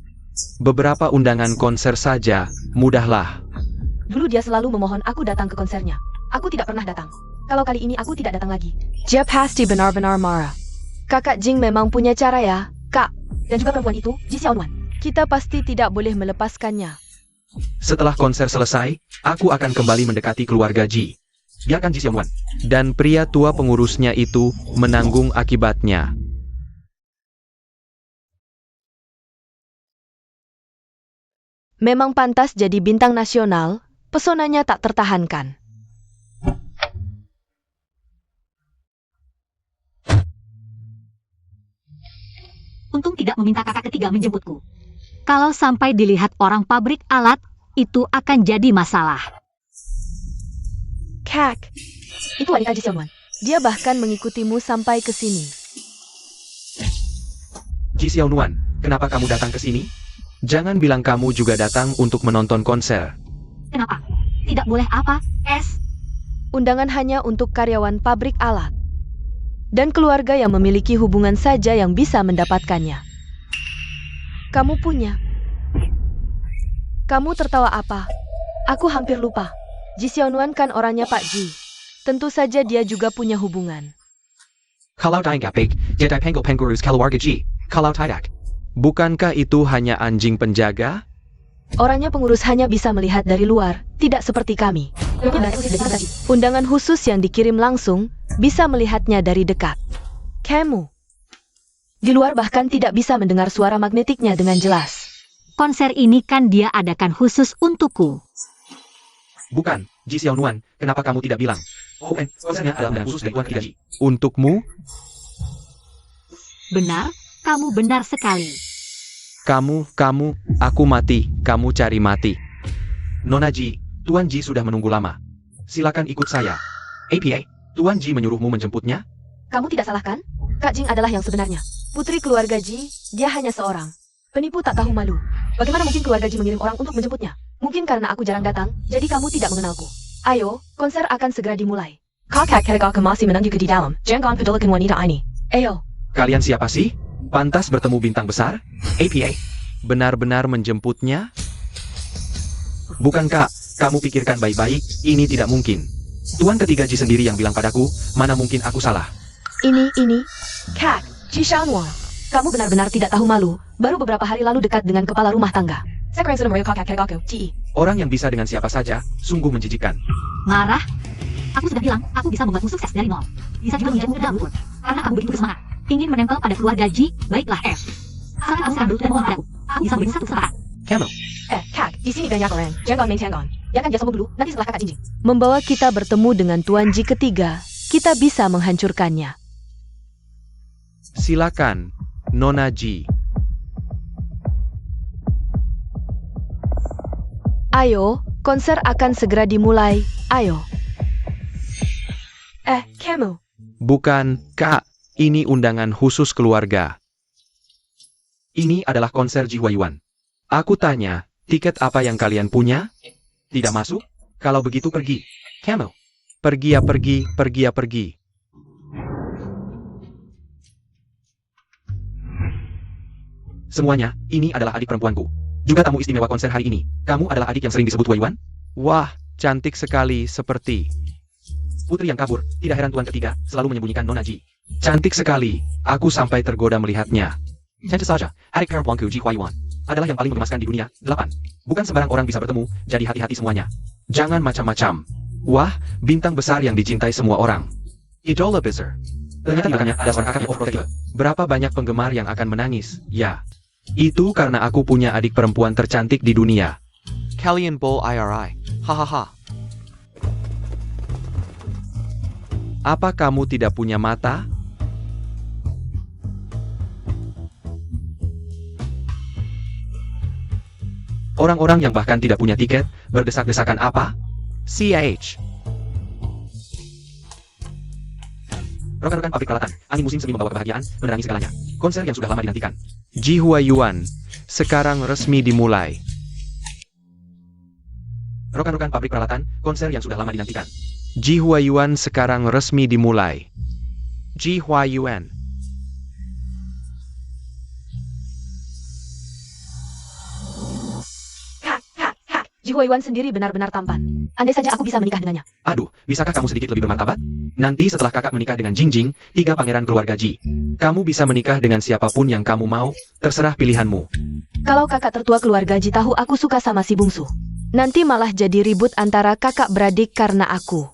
Beberapa undangan konser saja, mudahlah. Dulu dia selalu memohon aku datang ke konsernya. Aku tidak pernah datang. Kalau kali ini aku tidak datang lagi. Dia pasti benar-benar marah. Kakak Jing memang punya cara ya, Kak. Dan juga perempuan itu, Ji Xiaonuan. Kita pasti tidak boleh melepaskannya. Setelah konser selesai, aku akan kembali mendekati keluarga Ji. Biarkan Ji Xiaonuan dan pria tua pengurusnya itu menanggung akibatnya. Memang pantas jadi bintang nasional, pesonanya tak tertahankan. Untung tidak meminta kakak ketiga menjemputku. Kalau sampai dilihat orang pabrik alat, itu akan jadi masalah. Kak, itu wanita Ji Xiaonuan. Dia bahkan mengikutimu sampai ke sini. Ji Xiaonuan, kenapa kamu datang ke sini? Jangan bilang kamu juga datang untuk menonton konser. Kenapa? Tidak boleh apa, Es? Undangan hanya untuk karyawan pabrik alat. Dan keluarga yang memiliki hubungan saja yang bisa mendapatkannya. Kamu punya. Kamu tertawa apa? Aku hampir lupa. Ji Xiaonuan kan orangnya Pak Ji. Tentu saja dia juga punya hubungan. Kalau Daingapig, Jedi Penggol Penggurus Keluarga Ji, kalau tidak. Bukankah itu hanya anjing penjaga? Orangnya pengurus hanya bisa melihat dari luar, tidak seperti kami. Undangan khusus yang dikirim langsung, bisa melihatnya dari dekat. Kamu. Di luar bahkan tidak bisa mendengar suara magnetiknya dengan jelas. Konser ini kan dia adakan khusus untukku. Bukan, Ji Xiaonuan, kenapa kamu tidak bilang? Oh, konsernya adalah undangan khusus dari Tuan Ketiga Ji. Untukmu? Benar, kamu benar sekali. Aku mati, kamu cari mati. Nona Ji, Tuan Ji sudah menunggu lama. Silakan ikut saya. APA, Tuan Ji menyuruhmu menjemputnya? Kamu tidak salah kan? Kak Jing adalah yang sebenarnya. Putri keluarga Ji, dia hanya seorang. Penipu tak tahu malu. Bagaimana mungkin keluarga Ji mengirim orang untuk menjemputnya? Mungkin karena aku jarang datang, jadi kamu tidak mengenalku. Ayo, konser akan segera dimulai. Kakak Kedegak masih menunggu di dalam. Jangan pedulikan wanita ini. Ayo. Kalian siapa sih? Pantas bertemu bintang besar? APA, benar-benar menjemputnya? Bukankah kamu pikirkan baik-baik, ini tidak mungkin. Tuan Ketiga Ji sendiri yang bilang padaku, mana mungkin aku salah. Ini. Kak, Ji Xiaonuan. Kamu benar-benar tidak tahu malu, baru beberapa hari lalu dekat dengan kepala rumah tangga. Orang yang bisa dengan siapa saja, sungguh menjijikkan. Marah? Aku sudah bilang, aku bisa membuatmu sukses dari nol. Bisa juga menjadimu ke dalam lumpur. Karena kamu begitu bersemangat. Ingin menempel pada keluarga Ji, baiklah F. Sekarang kamu sedang duduk dan mohon padaku. Aku bisa memberi satu kesempatan. Camel, Kak, di sini banyak orang. Jangan main tanggon. Jangan dia sombong dulu, nanti setelah kakak jinjing. Membawa kita bertemu dengan Tuan Ji ketiga, kita bisa menghancurkannya. silakan, Nona Ji. Ayo, konser akan segera dimulai. Ayo. Kamu. Bukan, Kak. Ini undangan khusus keluarga. Ini adalah konser Ji Huiyuan. Aku tanya, tiket apa yang kalian punya? Tidak masuk? Kalau begitu pergi. Camel. Pergi ya pergi, pergi ya pergi. Semuanya, ini adalah adik perempuanku. Juga tamu istimewa konser hari ini. Kamu adalah adik yang sering disebut Huiyuan? Wah, cantik sekali seperti putri yang kabur. Tidak heran Tuan Ketiga selalu menyembunyikan Nona Ji. Cantik sekali. Aku sampai tergoda melihatnya. Tentu saja, adik perempuanku Ji Huiyuan adalah yang paling menggemaskan di dunia. 8. Bukan sembarang orang bisa bertemu, jadi hati-hati semuanya. Jangan macam-macam. Wah, bintang besar yang dicintai semua orang. Idola besar. Ternyata di belakangnya ada seorang kakak yang overprotective. Berapa banyak penggemar yang akan menangis? Ya. Itu karena aku punya adik perempuan tercantik di dunia. Kalian Bull IRI. Hahaha. Apa kamu tidak punya mata? Orang-orang yang bahkan tidak punya tiket, berdesak-desakan apa? CH. Rekan-rekan pabrik peralatan, angin musim semi membawa kebahagiaan, menerangi segalanya. Konser yang sudah lama dinantikan. Ji Huayuan, sekarang resmi dimulai. Rekan-rekan pabrik peralatan, konser yang sudah lama dinantikan. Ji Huayuan sekarang resmi dimulai. Ji Huayuan. Ji Huayuan sendiri benar-benar tampan. Andai saja aku bisa menikah dengannya. Aduh, bisakah kamu sedikit lebih bermartabat? Nanti setelah kakak menikah dengan Jingjing, 3 pangeran keluarga Ji. Kamu bisa menikah dengan siapapun yang kamu mau, terserah pilihanmu. Kalau kakak tertua keluarga Ji tahu aku suka sama si bungsu, nanti malah jadi ribut antara kakak beradik karena aku.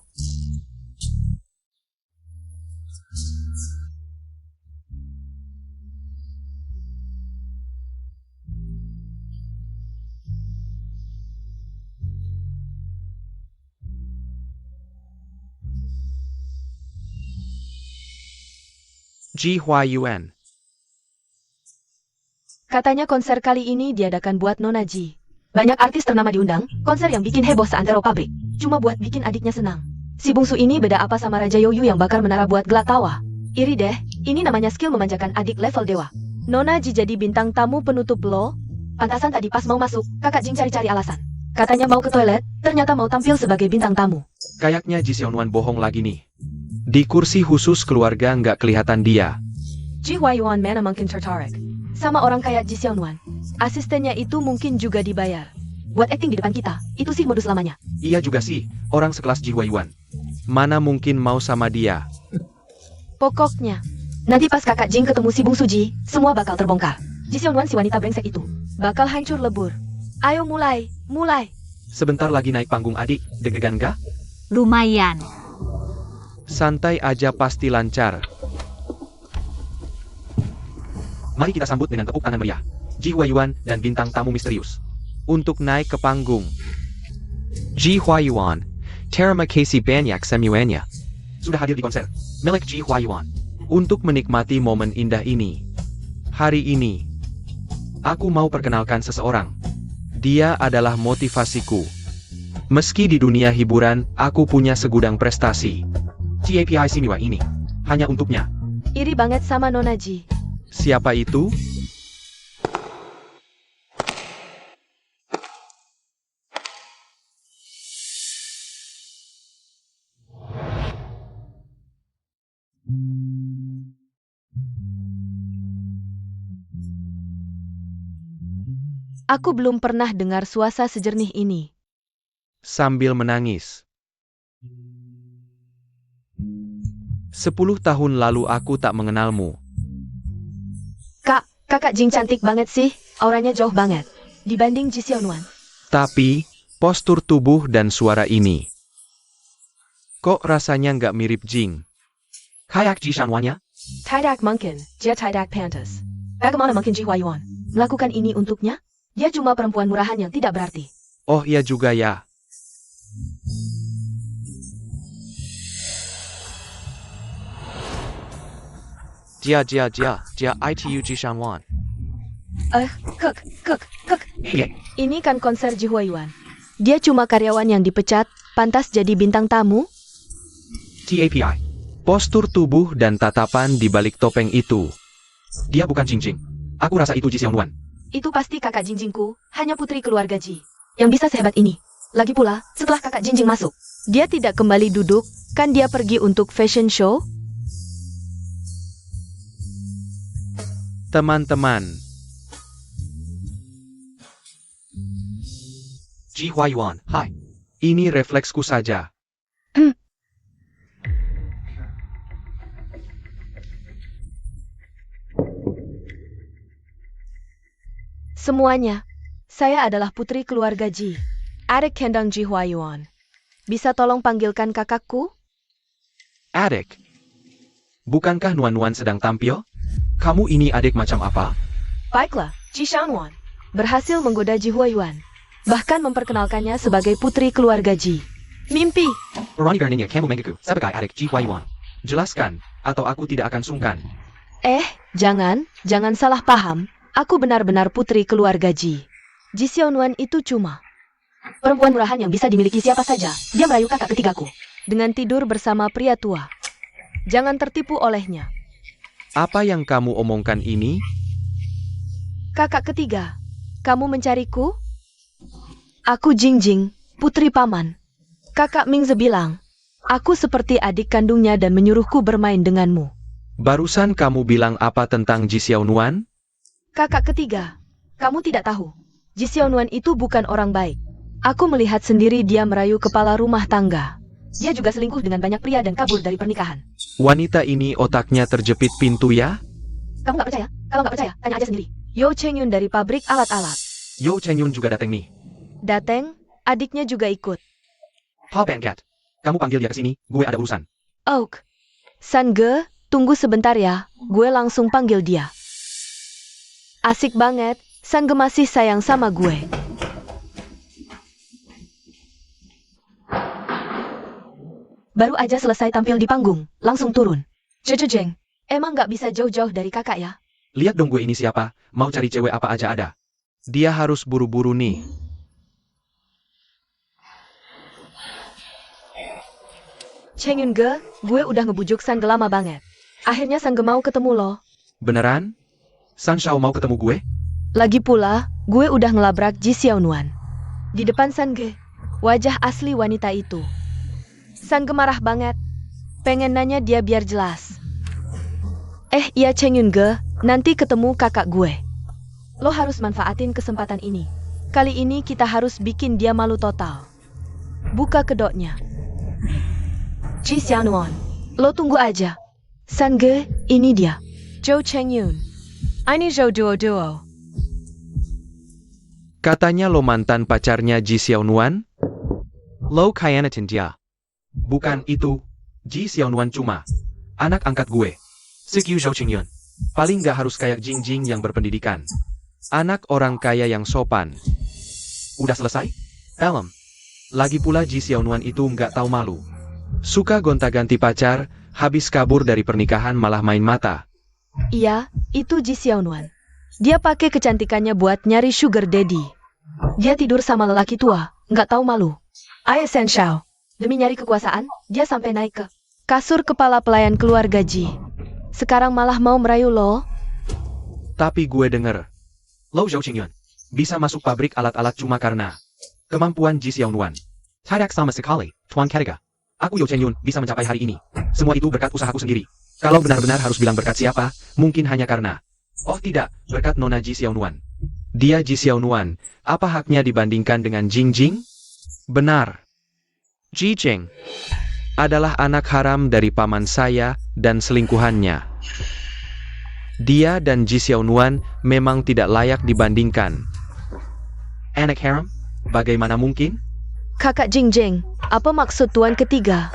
Ji Huayuan. Katanya konser kali ini diadakan buat Nona Ji. Banyak artis ternama diundang, konser yang bikin heboh seantero pabrik. Cuma buat bikin adiknya senang. Si bungsu ini beda apa sama Raja Yoyu yang bakar menara buat gelak tawa? Iri deh, ini namanya skill memanjakan adik level dewa. Nona Ji jadi bintang tamu penutup lo. Pantasan tadi pas mau masuk, kakak Jing cari-cari alasan. Katanya mau ke toilet, ternyata mau tampil sebagai bintang tamu. Kayaknya Ji Xiaonuan bohong lagi nih. Di kursi khusus keluarga nggak kelihatan dia. Ji Huayuan mana mungkin tertarik sama orang kayak Ji Xiaonuan. Asistennya itu mungkin juga dibayar. Buat acting di depan kita, itu sih modus lamanya. Iya juga sih, orang sekelas Ji Huayuan. Mana mungkin mau sama dia? Pokoknya, nanti pas kakak Jing ketemu si bungsu Ji, semua bakal terbongkar. Ji Xiaonuan si wanita brengsek itu bakal hancur lebur. Ayo mulai. Sebentar lagi naik panggung adik, deg-degan nggak? Lumayan. Santai aja pasti lancar. Mari kita sambut dengan tepuk tangan meriah. Ji Huayuan dan bintang tamu misterius. Untuk naik ke panggung. Ji Huayuan, terima kasih banyak semuanya. Sudah hadir di konser milik Ji Huayuan. Untuk menikmati momen indah ini. Hari ini, aku mau perkenalkan seseorang. Dia adalah motivasiku. Meski di dunia hiburan, aku punya segudang prestasi. TAPI Simiwa ini, hanya untuknya. Iri banget sama Nona Ji. Siapa itu? Aku belum pernah dengar suara sejernih ini. Sambil menangis. 10 tahun lalu aku tak mengenalmu. Kakak Jing cantik banget sih, auranya jauh banget dibanding Ji Xiaonuan. Tapi, postur tubuh dan suara ini. Kok rasanya nggak mirip Jing? Kayak Ji Xiaonuannya? Tidak mungkin, dia tidak pantas. Bagaimana mungkin Ji Huayuan melakukan ini untuknya? Dia cuma perempuan murahan yang tidak berarti. Oh iya juga ya. Dia itu Ji Xiaonuan. Kek. Hehe. Ini kan konser Ji Huayuan. Dia cuma karyawan yang dipecat, pantas jadi bintang tamu? TAPI. Postur tubuh dan tatapan di balik topeng itu. Dia bukan Jingjing. Aku rasa itu Ji Xiaonuan. Itu pasti kakak Jingjingku, hanya putri keluarga Ji. Yang bisa sehebat ini. Lagi pula, setelah kakak Jingjing masuk, dia tidak kembali duduk, kan dia pergi untuk fashion show? Teman-teman. Ji Huayuan, hai. Ini refleksku saja. Semuanya, saya adalah putri keluarga Ji. Adik kandung Ji Huayuan. Bisa tolong panggilkan kakakku? Adik. Bukankah Nuan-Nuan sedang tampil? Kamu ini adik macam apa? Baiklah, Ji Xiaonuan berhasil menggoda Ji Huayuan. Bahkan memperkenalkannya sebagai putri keluarga Ji. Mimpi! Berani beraninya kamu mengaku sebagai adik Ji Huayuan. Jelaskan, atau aku tidak akan sungkan. Jangan salah paham. Aku benar-benar putri keluarga Ji. Ji Xiaonuan itu cuma Perempuan murahan yang bisa dimiliki siapa saja. Dia merayu kakak ketigaku. dengan tidur bersama pria tua. Jangan tertipu olehnya. Apa yang kamu omongkan ini? Kakak ketiga, kamu mencariku? Aku Jingjing, putri paman. Kakak Mingze bilang, aku seperti adik kandungnya dan menyuruhku bermain denganmu. Barusan kamu bilang apa tentang Ji Xiaonuan? Kakak ketiga, kamu tidak tahu. Ji Xiaonuan itu bukan orang baik. Aku melihat sendiri dia merayu kepala rumah tangga. Dia juga selingkuh dengan banyak pria dan kabur dari pernikahan. Wanita ini otaknya terjepit pintu ya? Kamu nggak percaya? Kalau nggak percaya, tanya aja sendiri. Yo Chengyun dari pabrik alat-alat. Yo Chengyun juga datang nih. Dateng, adiknya juga ikut. Pop and Cat, kamu panggil dia ke sini, gue ada urusan. Oak. Sange, tunggu sebentar ya, gue langsung panggil dia. Asik banget, Sange masih sayang sama gue. Baru aja selesai tampil di panggung, langsung turun. Jeng, Emang nggak bisa jauh-jauh dari kakak ya? Lihat dong gue ini siapa, mau cari cewek apa aja ada. Dia harus buru-buru nih. Chengyun ge, gue udah ngebujuk Sange lama banget. Akhirnya Sange mau ketemu lo. Beneran? San Shao mau ketemu gue? Lagi pula, gue udah ngelabrak Ji Xiaonuan. Di depan Sange, wajah asli wanita itu. Sange marah banget. Pengen nanya dia biar jelas. Iya Chengyun ge, nanti ketemu kakak gue. Lo harus manfaatin kesempatan ini. Kali ini kita harus bikin dia malu total. Buka kedoknya. Ji Xiaonuan. Lo tunggu aja. Sange, ini dia. Zhou Chengyun. Ini Zhou Duo. Katanya lo mantan pacarnya Ji Xiaonuan? Lo khianatin dia. Bukan itu, Ji Xiaonuan cuma anak angkat gue. Sikyu Zhou Chengyun. Paling gak harus kayak Jingjing yang berpendidikan. Anak orang kaya yang sopan. Udah selesai? Elem. Lagi pula Ji Xiaonuan itu nggak tahu malu. Suka gonta-ganti pacar, habis kabur dari pernikahan malah main mata. Iya, itu Ji Xiaonuan. Dia pakai kecantikannya buat nyari sugar daddy. Dia tidur sama lelaki tua, nggak tahu malu. Ayo San Shao. Demi nyari kekuasaan, dia sampai naik ke kasur kepala pelayan keluarga Ji. Sekarang malah mau merayu lo? Tapi gue denger, lo Zhou Chengyun bisa masuk pabrik alat-alat cuma karena kemampuan Ji Xiaonuan. Tidak sama sekali, Tuan Ketiga. Aku Yo Chengyun bisa mencapai hari ini. Semua itu berkat usahaku sendiri. Kalau benar-benar harus bilang berkat siapa, mungkin hanya karena oh tidak, berkat Nona Ji Xiaonuan. Dia Ji Xiaonuan, apa haknya dibandingkan dengan Jingjing? Benar. Ji Cheng adalah anak haram dari paman saya dan selingkuhannya. Dia dan Ji Xiaonuan memang tidak layak dibandingkan. Anak haram? Bagaimana mungkin? Kakak Jingjing, apa maksud tuan ketiga?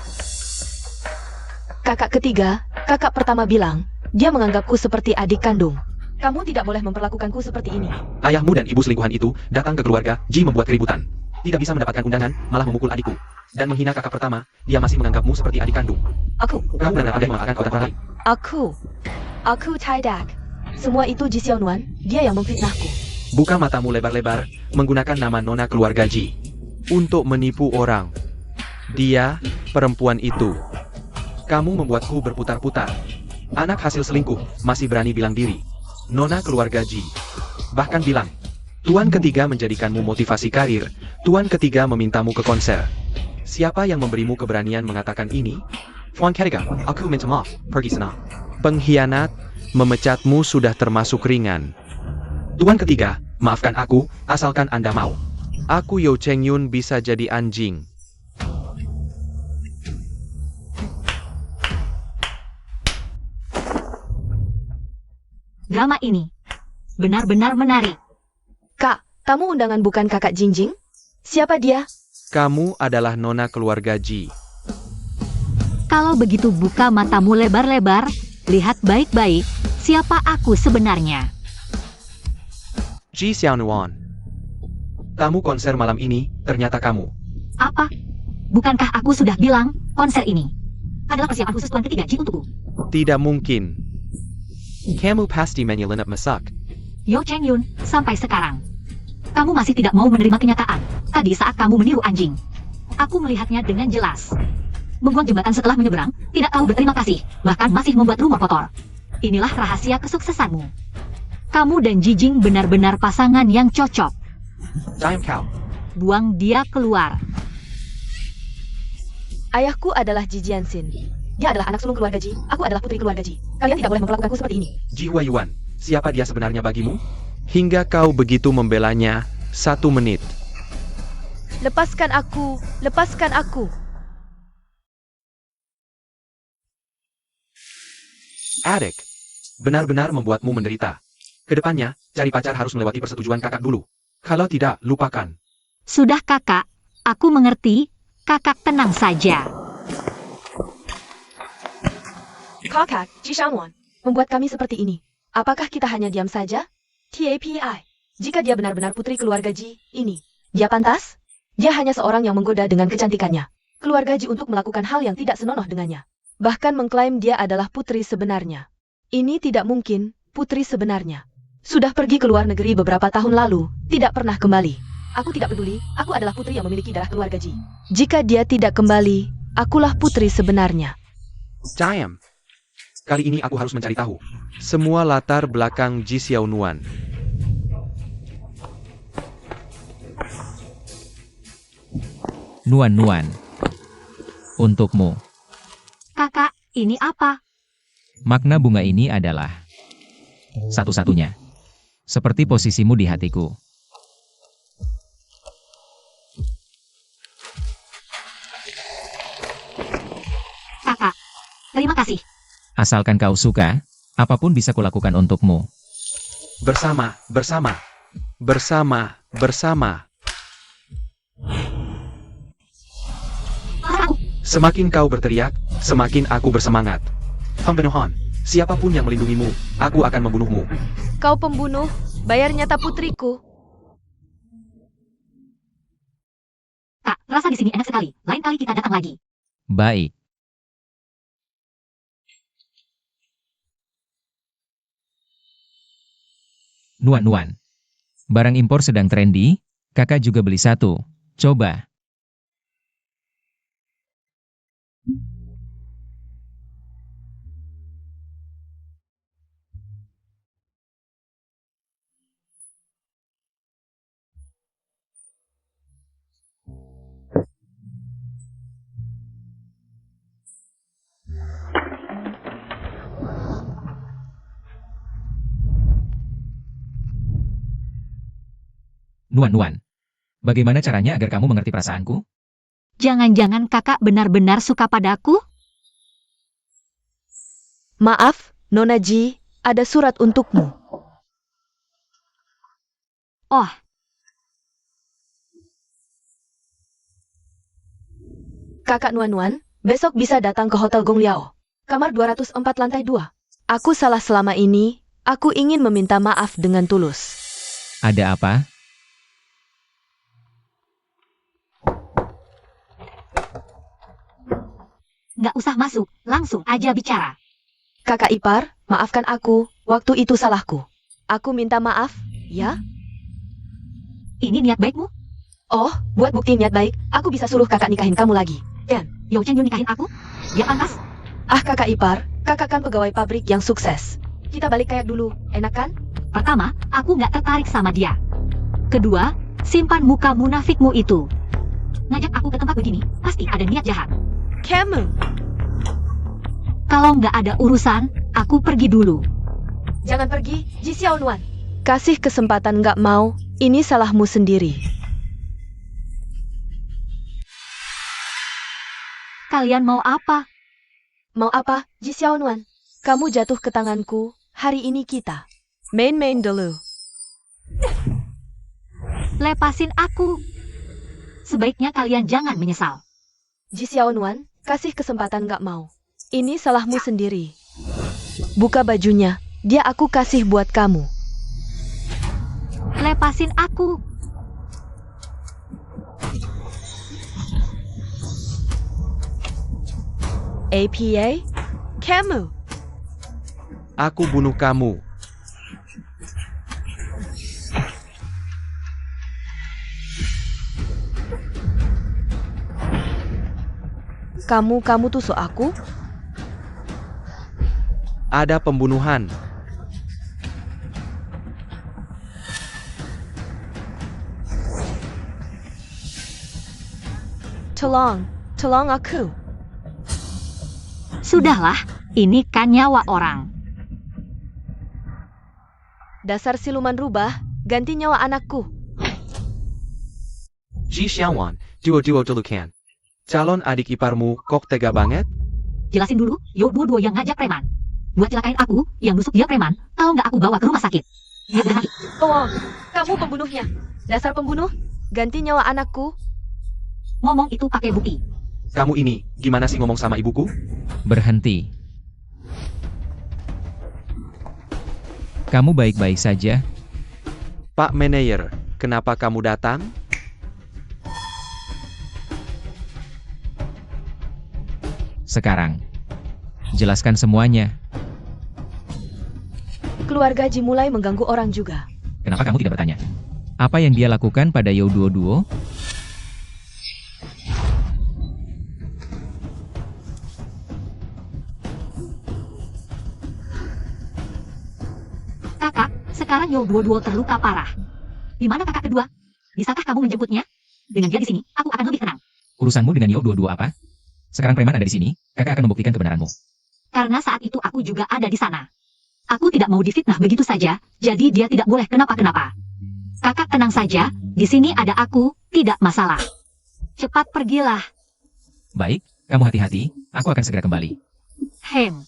kakak ketiga. Kakak pertama bilang, dia menganggapku seperti adik kandung. Kamu tidak boleh memperlakukanku seperti ini. Ayahmu dan ibu selingkuhan itu datang ke keluarga Ji membuat keributan. Tidak bisa mendapatkan undangan, malah memukul adikku. Dan menghina kakak pertama, dia masih menganggapmu seperti adik kandung. Kamu benar-benar ada yang memaafkan orang lain. Aku tidak. Semua itu Ji Xiaonuan, dia yang memfitnahku. Buka matamu lebar-lebar, menggunakan nama nona keluarga Ji untuk menipu orang. Dia, perempuan itu. Kamu membuatku berputar-putar. Anak hasil selingkuh, masih berani bilang diri nona keluarga Ji. Bahkan bilang, Tuan ketiga menjadikanmu motivasi karir, Tuan ketiga memintamu ke konser. Siapa yang memberimu keberanian mengatakan ini? Tuan ketiga, aku minta maaf, pergi sana. Pengkhianat, memecatmu sudah termasuk ringan. Tuan ketiga, maafkan aku, asalkan Anda mau. Aku Yo Chengyun bisa jadi anjing. Drama ini benar-benar menarik. Kak, tamu undangan bukan kakak Jingjing? Siapa dia? Kamu adalah nona keluarga Ji. Kalau begitu buka matamu lebar-lebar, lihat baik-baik siapa aku sebenarnya. Ji Xiaonuan. Tamu konser malam ini, ternyata kamu. Apa? Bukankah aku sudah bilang konser ini adalah persiapan khusus Tuan ketiga Ji untukku. Tidak mungkin. Kamu pasti menyelinap masak. Yo Cheng Yun, sampai sekarang. Kamu masih tidak mau menerima kenyataan. Tadi saat kamu meniru anjing. Aku melihatnya dengan jelas. Membuang jembatan setelah menyeberang, tidak tahu berterima kasih, bahkan masih membuat rumah kotor. Inilah rahasia kesuksesanmu. Kamu dan Jijing benar-benar pasangan yang cocok. Diam kau. Buang dia keluar. Ayahku adalah Ji Jianxin. Dia adalah anak sulung keluarga Ji. Aku adalah putri keluarga Ji. Kalian tidak boleh memperlakukanku seperti ini. Ji Huayuan, siapa dia sebenarnya bagimu? Hingga kau begitu membelanya, 1 menit. Lepaskan aku, lepaskan aku. Adik, benar-benar membuatmu menderita. Kedepannya, cari pacar harus melewati persetujuan kakak dulu. Kalau tidak, lupakan. Sudah kakak, aku mengerti. Kakak tenang saja. Kakak, Ji Shangwan, membuat kami seperti ini. Apakah kita hanya diam saja? TAPI. Jika dia benar-benar putri keluarga Ji, ini, dia pantas? Dia hanya seorang yang menggoda dengan kecantikannya. Keluarga Ji untuk melakukan hal yang tidak senonoh dengannya. Bahkan mengklaim dia adalah putri sebenarnya. Ini tidak mungkin, putri sebenarnya. Sudah pergi ke luar negeri beberapa tahun lalu, tidak pernah kembali. Aku tidak peduli, aku adalah putri yang memiliki darah keluarga Ji. Jika dia tidak kembali, akulah putri sebenarnya. Diam. Kali ini aku harus mencari tahu semua latar belakang Ji Xiaonuan. Nuan-Nuan. Untukmu. Kakak, ini apa? Makna bunga ini adalah satu-satunya. Seperti posisimu di hatiku. Kakak, terima kasih. Asalkan kau suka, apapun bisa kulakukan untukmu. Bersama. Semakin kau berteriak, semakin aku bersemangat. Pembunuhan, siapapun yang melindungimu, aku akan membunuhmu. Kau pembunuh, bayar nyata putriku. Kak, rasa di sini enak sekali. Lain kali kita datang lagi. Baik. Nuan-Nuan. Barang impor sedang trendy, kakak juga beli 1. Coba. Nuan-Nuan. Bagaimana caranya agar kamu mengerti perasaanku? Jangan-jangan kakak benar-benar suka padaku? Maaf, Nona Ji, ada surat untukmu. Oh, Kakak Nuan-Nuan, besok bisa datang ke Hotel Gong Liao. Kamar 204 lantai 2. Aku salah selama ini, aku ingin meminta maaf dengan tulus. Ada apa? nggak usah masuk, langsung aja bicara. Kakak ipar, maafkan aku, waktu itu salahku. Aku minta maaf, ya? Ini niat baikmu? Oh, buat bukti niat baik, aku bisa suruh kakak nikahin kamu lagi. Dan, Yo Cheng Yun nikahin aku? Dia pantas? ah kakak ipar, kakak kan pegawai pabrik yang sukses. Kita balik kayak dulu, enak kan? Pertama, aku nggak tertarik sama dia. Kedua, simpan muka munafikmu itu. Ngajak aku ke tempat begini, pasti ada niat jahat. Kamu. Kalau nggak ada urusan, aku pergi dulu. Jangan pergi, Ji Xiaonuan. Kasih kesempatan nggak mau, ini salahmu sendiri. Kalian mau apa? Mau apa, Ji Xiaonuan? Kamu jatuh ke tanganku, hari ini kita. Main-main dulu. Lepasin aku. Sebaiknya kalian jangan menyesal. Ji Xiaonuan, Kasih kesempatan nggak mau. Ini salahmu sendiri. Buka bajunya, dia aku kasih buat kamu. Lepasin aku. APA? Kamu. Aku bunuh kamu. Kamu tusuk aku? Ada pembunuhan. Tolong aku. Sudahlah, ini kan nyawa orang. Dasar siluman rubah, ganti nyawa anakku. Ji Xiaowan, duo-duo delukan. Calon adik iparmu kok tega banget? Jelasin dulu, Yo Duo yang ngajak preman. Buat celakain aku, yang nusuk dia preman, tahu nggak aku bawa ke rumah sakit. Dia berhati. Oh, kamu pembunuhnya. Dasar pembunuh, ganti nyawa anakku. Ngomong itu pakai bukti. Kamu ini, gimana sih ngomong sama ibuku? Berhenti. Kamu baik-baik saja? Pak Manayer, kenapa kamu datang? Sekarang. Jelaskan semuanya. Keluarga Ji mulai mengganggu orang juga. Kenapa kamu tidak bertanya? Apa yang dia lakukan pada Yo Duo? Kakak, sekarang Yo Duo terluka parah. Di mana kakak kedua? Bisakah kamu menjemputnya? Dengan dia di sini, aku akan lebih tenang. Urusanmu dengan Yo Duo apa? Sekarang preman ada di sini, kakak akan membuktikan kebenaranmu. Karena saat itu aku juga ada di sana. Aku tidak mau difitnah begitu saja, jadi dia tidak boleh kenapa-kenapa. Kakak tenang saja, di sini ada aku, tidak masalah. Cepat pergilah. Baik, kamu hati-hati, aku akan segera kembali. Hem.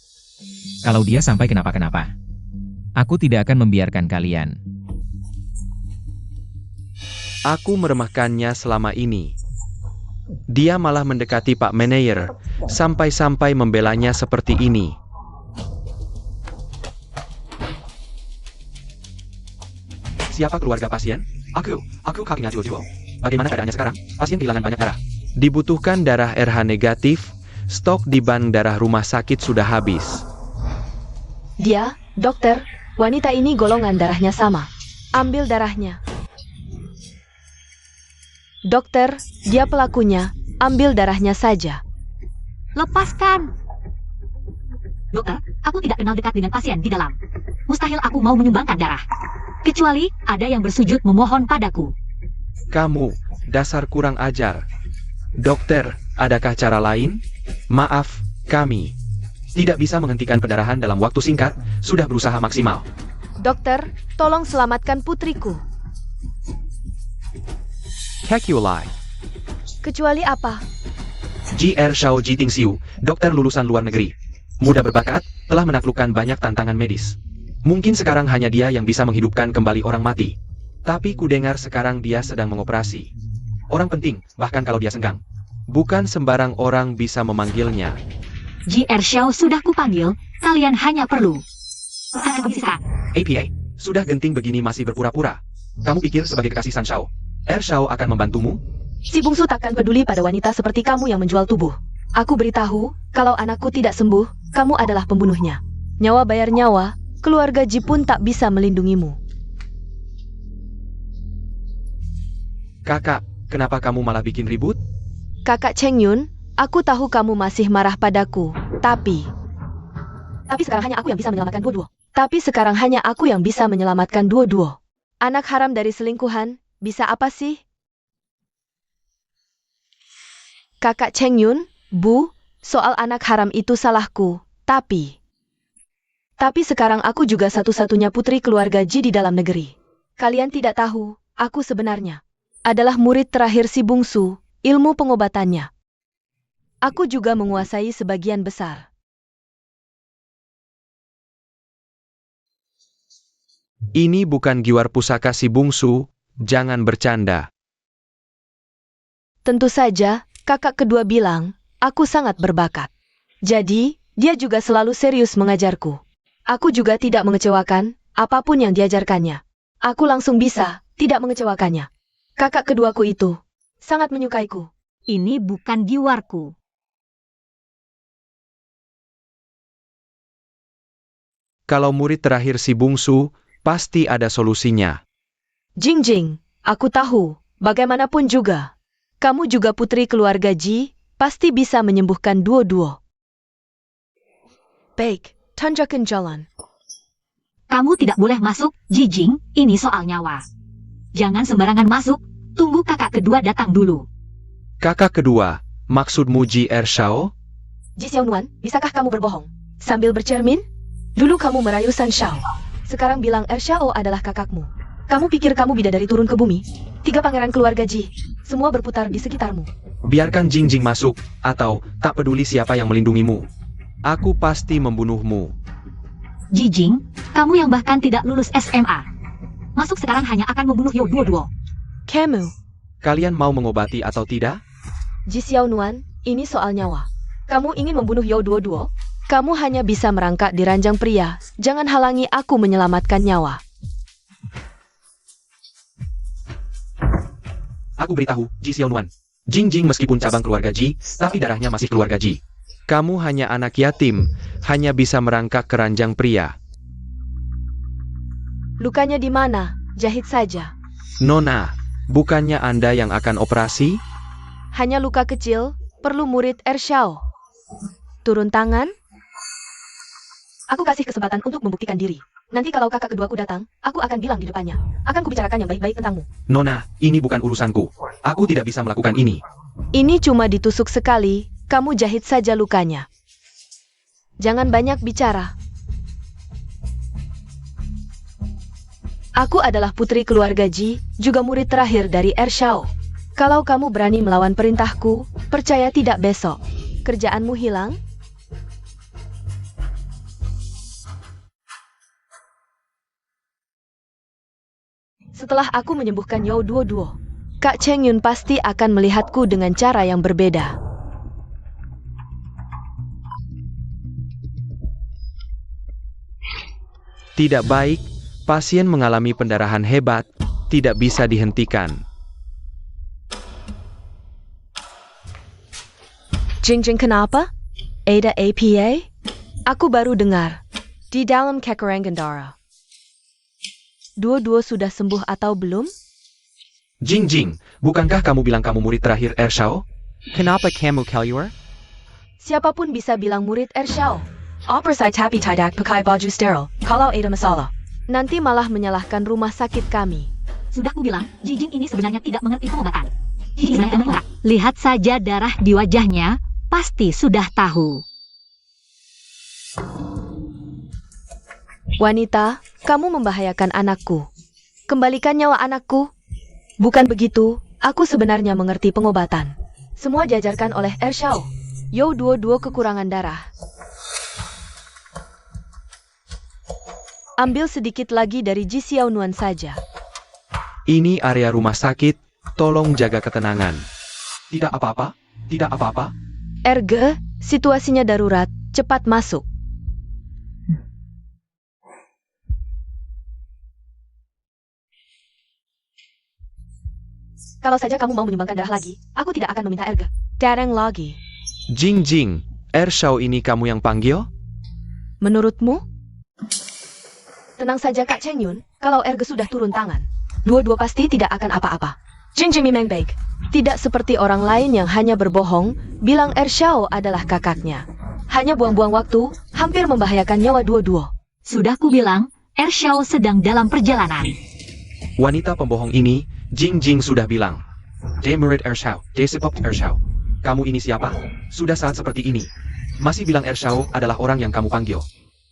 Kalau dia sampai kenapa-kenapa, aku tidak akan membiarkan kalian. Aku meremehkannya selama ini. Dia malah mendekati Pak Manayer, sampai-sampai membelanya seperti ini. Siapa keluarga pasien? Aku kakinya Jojo. Bagaimana keadaannya sekarang? Pasien kehilangan banyak darah. Dibutuhkan darah RH negatif, stok di bank darah rumah sakit sudah habis. Dia, dokter, wanita ini golongan darahnya sama. Ambil darahnya. Dokter, dia pelakunya. Ambil darahnya saja. Lepaskan. Dokter, aku tidak kenal dekat dengan pasien di dalam. Mustahil aku mau menyumbangkan darah. Kecuali ada yang bersujud memohon padaku. Kamu, dasar kurang ajar. Dokter, adakah cara lain? Maaf, kami tidak bisa menghentikan pendarahan dalam waktu singkat, sudah berusaha maksimal. Dokter, tolong selamatkan putriku. Kecuali Kecuali apa? JR Shao Jiting Siu, dokter lulusan luar negeri. Muda berbakat, telah menaklukkan banyak tantangan medis. Mungkin sekarang hanya dia yang bisa menghidupkan kembali orang mati. Tapi kudengar sekarang dia sedang mengoperasi. Orang penting, bahkan kalau dia senggang. Bukan sembarang orang bisa memanggilnya. JR Xiao sudah kupanggil, kalian hanya perlu. Pertahanan kondisi sekarang. APA, sudah genting begini masih berpura-pura. Kamu pikir sebagai kekasih San Shao, Shao akan membantumu? Si bungsu takkan peduli pada wanita seperti kamu yang menjual tubuh. Aku beritahu, kalau anakku tidak sembuh, kamu adalah pembunuhnya. Nyawa bayar nyawa, keluarga Ji pun tak bisa melindungimu. Kakak, kenapa kamu malah bikin ribut? Kakak Cheng Yun, aku tahu kamu masih marah padaku, tapi sekarang hanya aku yang bisa menyelamatkan Duo-Duo. Tapi sekarang hanya aku yang bisa menyelamatkan Duo-Duo. Anak haram dari selingkuhan, bisa apa sih? Kakak Cheng Yun, Bu, soal anak haram itu salahku, tapi sekarang aku juga satu-satunya putri keluarga Ji di dalam negeri. Kalian tidak tahu, aku sebenarnya adalah murid terakhir si bungsu, ilmu pengobatannya. Aku juga menguasai sebagian besar. Ini bukan giwar pusaka si bungsu, jangan bercanda. Tentu saja, kakak kedua bilang, aku sangat berbakat. Jadi, dia juga selalu serius mengajarku. Aku juga tidak mengecewakan, apapun yang diajarkannya. Aku langsung bisa, tidak mengecewakannya. Kakak keduaku itu sangat menyukaiku. Ini bukan giwarku. Kalau murid terakhir si bungsu, pasti ada solusinya. Jing, aku tahu. Bagaimanapun juga. Kamu juga putri keluarga Ji, pasti bisa menyembuhkan Duo. Baik, tunjukkan jalan. Kamu tidak boleh masuk, Jijing, ini soal nyawa. Jangan sembarangan masuk, tunggu kakak kedua datang dulu. Kakak kedua, maksudmu Ji Ershao? Ji Xiaonuan, bisakah kamu berbohong? Sambil bercermin? Dulu kamu merayu San Shao. Sekarang bilang Ershao adalah kakakmu. Kamu pikir kamu bidadari turun ke bumi? 3 pangeran keluarga Ji, semua berputar di sekitarmu. Biarkan Jing masuk, atau tak peduli siapa yang melindungimu. Aku pasti membunuhmu. Jijing, kamu yang bahkan tidak lulus SMA. Masuk sekarang hanya akan membunuh Yo Duo. Kamu, Kalian mau mengobati atau tidak? Ji Xiaonuan, ini soal nyawa. Kamu ingin membunuh Yo Duo? Kamu hanya bisa merangkak di ranjang pria. Jangan halangi aku menyelamatkan nyawa. Aku beritahu, Ji Xiaonuan. Jing meskipun cabang keluarga Ji, tapi darahnya masih keluarga Ji. Kamu hanya anak yatim, hanya bisa merangkak ke ranjang pria. Lukanya di mana? Jahit saja. Nona, bukannya Anda yang akan operasi? Hanya luka kecil, perlu murid Ershao. Turun tangan? Aku kasih kesempatan untuk membuktikan diri. Nanti kalau kakak keduaku datang, aku akan bilang di depannya. Akan kubicarakan yang baik-baik tentangmu. Nona, ini bukan urusanku. Aku tidak bisa melakukan ini. Ini cuma ditusuk sekali, kamu jahit saja lukanya. Jangan banyak bicara. Aku adalah putri keluarga Ji, juga murid terakhir dari Ershao. Kalau kamu berani melawan perintahku, percaya tidak besok. Kerjaanmu hilang? Setelah aku menyembuhkan Yo Duo, Kak Cheng Yun pasti akan melihatku dengan cara yang berbeda. Tidak baik, pasien mengalami pendarahan hebat, tidak bisa dihentikan. Jing kenapa? Ada APA? Aku baru dengar. Di dalam Kekerangandara. Duo sudah sembuh atau belum? Jing, bukankah kamu bilang kamu murid terakhir Ershao? Kenapa kamu keluar? Siapapun bisa bilang murid Ershao. Opersai tapi tidak pakai baju steril, kalau ada masalah. Nanti malah menyalahkan rumah sakit kami. Sudah kubilang, Jijing ini sebenarnya tidak mengerti pengobatan. Jijing sebenarnya mengelak. Lihat saja darah di wajahnya, pasti sudah tahu. Wanita, kamu membahayakan anakku. Kembalikan nyawa anakku. Bukan begitu, aku sebenarnya mengerti pengobatan. Semua diajarkan oleh Ershao. Yo Duo kekurangan darah. Ambil sedikit lagi dari Ji Xiaonuan saja. Ini area rumah sakit, tolong jaga ketenangan. Tidak apa-apa. Erge, situasinya darurat, cepat masuk. Kalau saja kamu mau menyumbangkan darah lagi, aku tidak akan meminta Erge. Darang lagi. Jing, Ershao ini kamu yang panggil? Menurutmu? Tenang saja Kak Cheng Yun, kalau Erge sudah turun tangan, Duo pasti tidak akan apa-apa. Jing memang baik. Tidak seperti orang lain yang hanya berbohong, bilang Ershao adalah kakaknya. Hanya buang-buang waktu, hampir membahayakan nyawa Duo. Sudah kubilang, Ershao sedang dalam perjalanan. Wanita pembohong ini, Jing sudah bilang. Dia murid Ershao, dia sepop Ershao. Kamu ini siapa? Sudah saat seperti ini. Masih bilang Ershao adalah orang yang kamu panggil.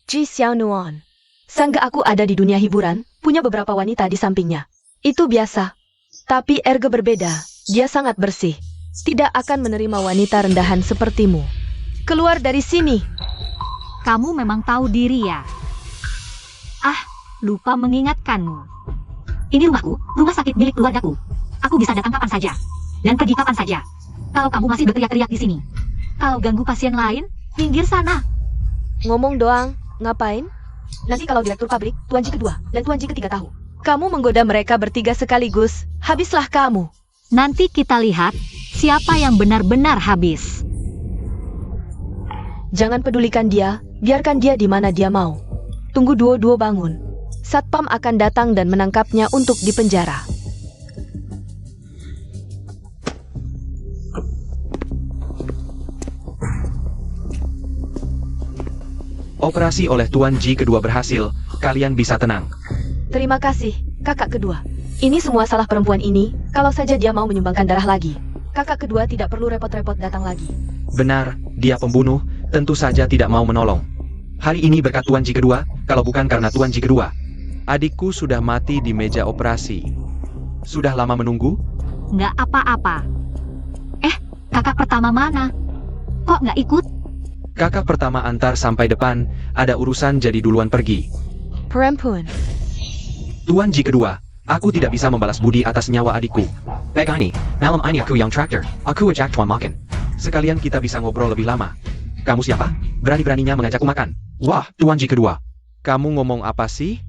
Ji Xiaonuan. Sangga aku ada di dunia hiburan, punya beberapa wanita di sampingnya. Itu biasa. Tapi Erge berbeda. Dia sangat bersih. Tidak akan menerima wanita rendahan sepertimu. Keluar dari sini. Kamu memang tahu diri ya? Ah, lupa mengingatkanmu. Ini rumahku, rumah sakit milik keluargaku. Aku bisa datang kapan saja. Dan pergi kapan saja. Kalau kamu masih berteriak-teriak di sini. Kalau ganggu pasien lain, minggir sana. Ngomong doang, ngapain? Nanti kalau direktur pabrik, Tuan Ji kedua, dan Tuan Ji ketiga tahu. Kamu menggoda mereka bertiga sekaligus. Habislah kamu. Nanti kita lihat siapa yang benar-benar habis. Jangan pedulikan dia, biarkan dia di mana dia mau. Tunggu duo-duo bangun. Satpam akan datang dan menangkapnya untuk dipenjara. Operasi oleh Tuan Ji kedua berhasil, kalian bisa tenang. Terima kasih, kakak kedua. Ini semua salah perempuan ini, kalau saja dia mau menyumbangkan darah lagi. Kakak kedua tidak perlu repot-repot datang lagi. Benar, dia pembunuh, tentu saja tidak mau menolong. Hari ini berkat Tuan Ji kedua, kalau bukan karena Tuan Ji kedua. Adikku sudah mati di meja operasi. Sudah lama menunggu? Nggak apa-apa. Kakak pertama mana? Kok nggak ikut? Kakak pertama antar sampai depan, ada urusan jadi duluan pergi. Perempuan. Tuan Ji kedua, aku tidak bisa membalas budi atas nyawa adikku. Baik ini, malam ini aku yang traktir, aku ajak Tuan makan. Sekalian kita bisa ngobrol lebih lama. Kamu siapa? Berani-beraninya mengajakku makan. Wah, Tuan Ji kedua. Kamu ngomong apa sih?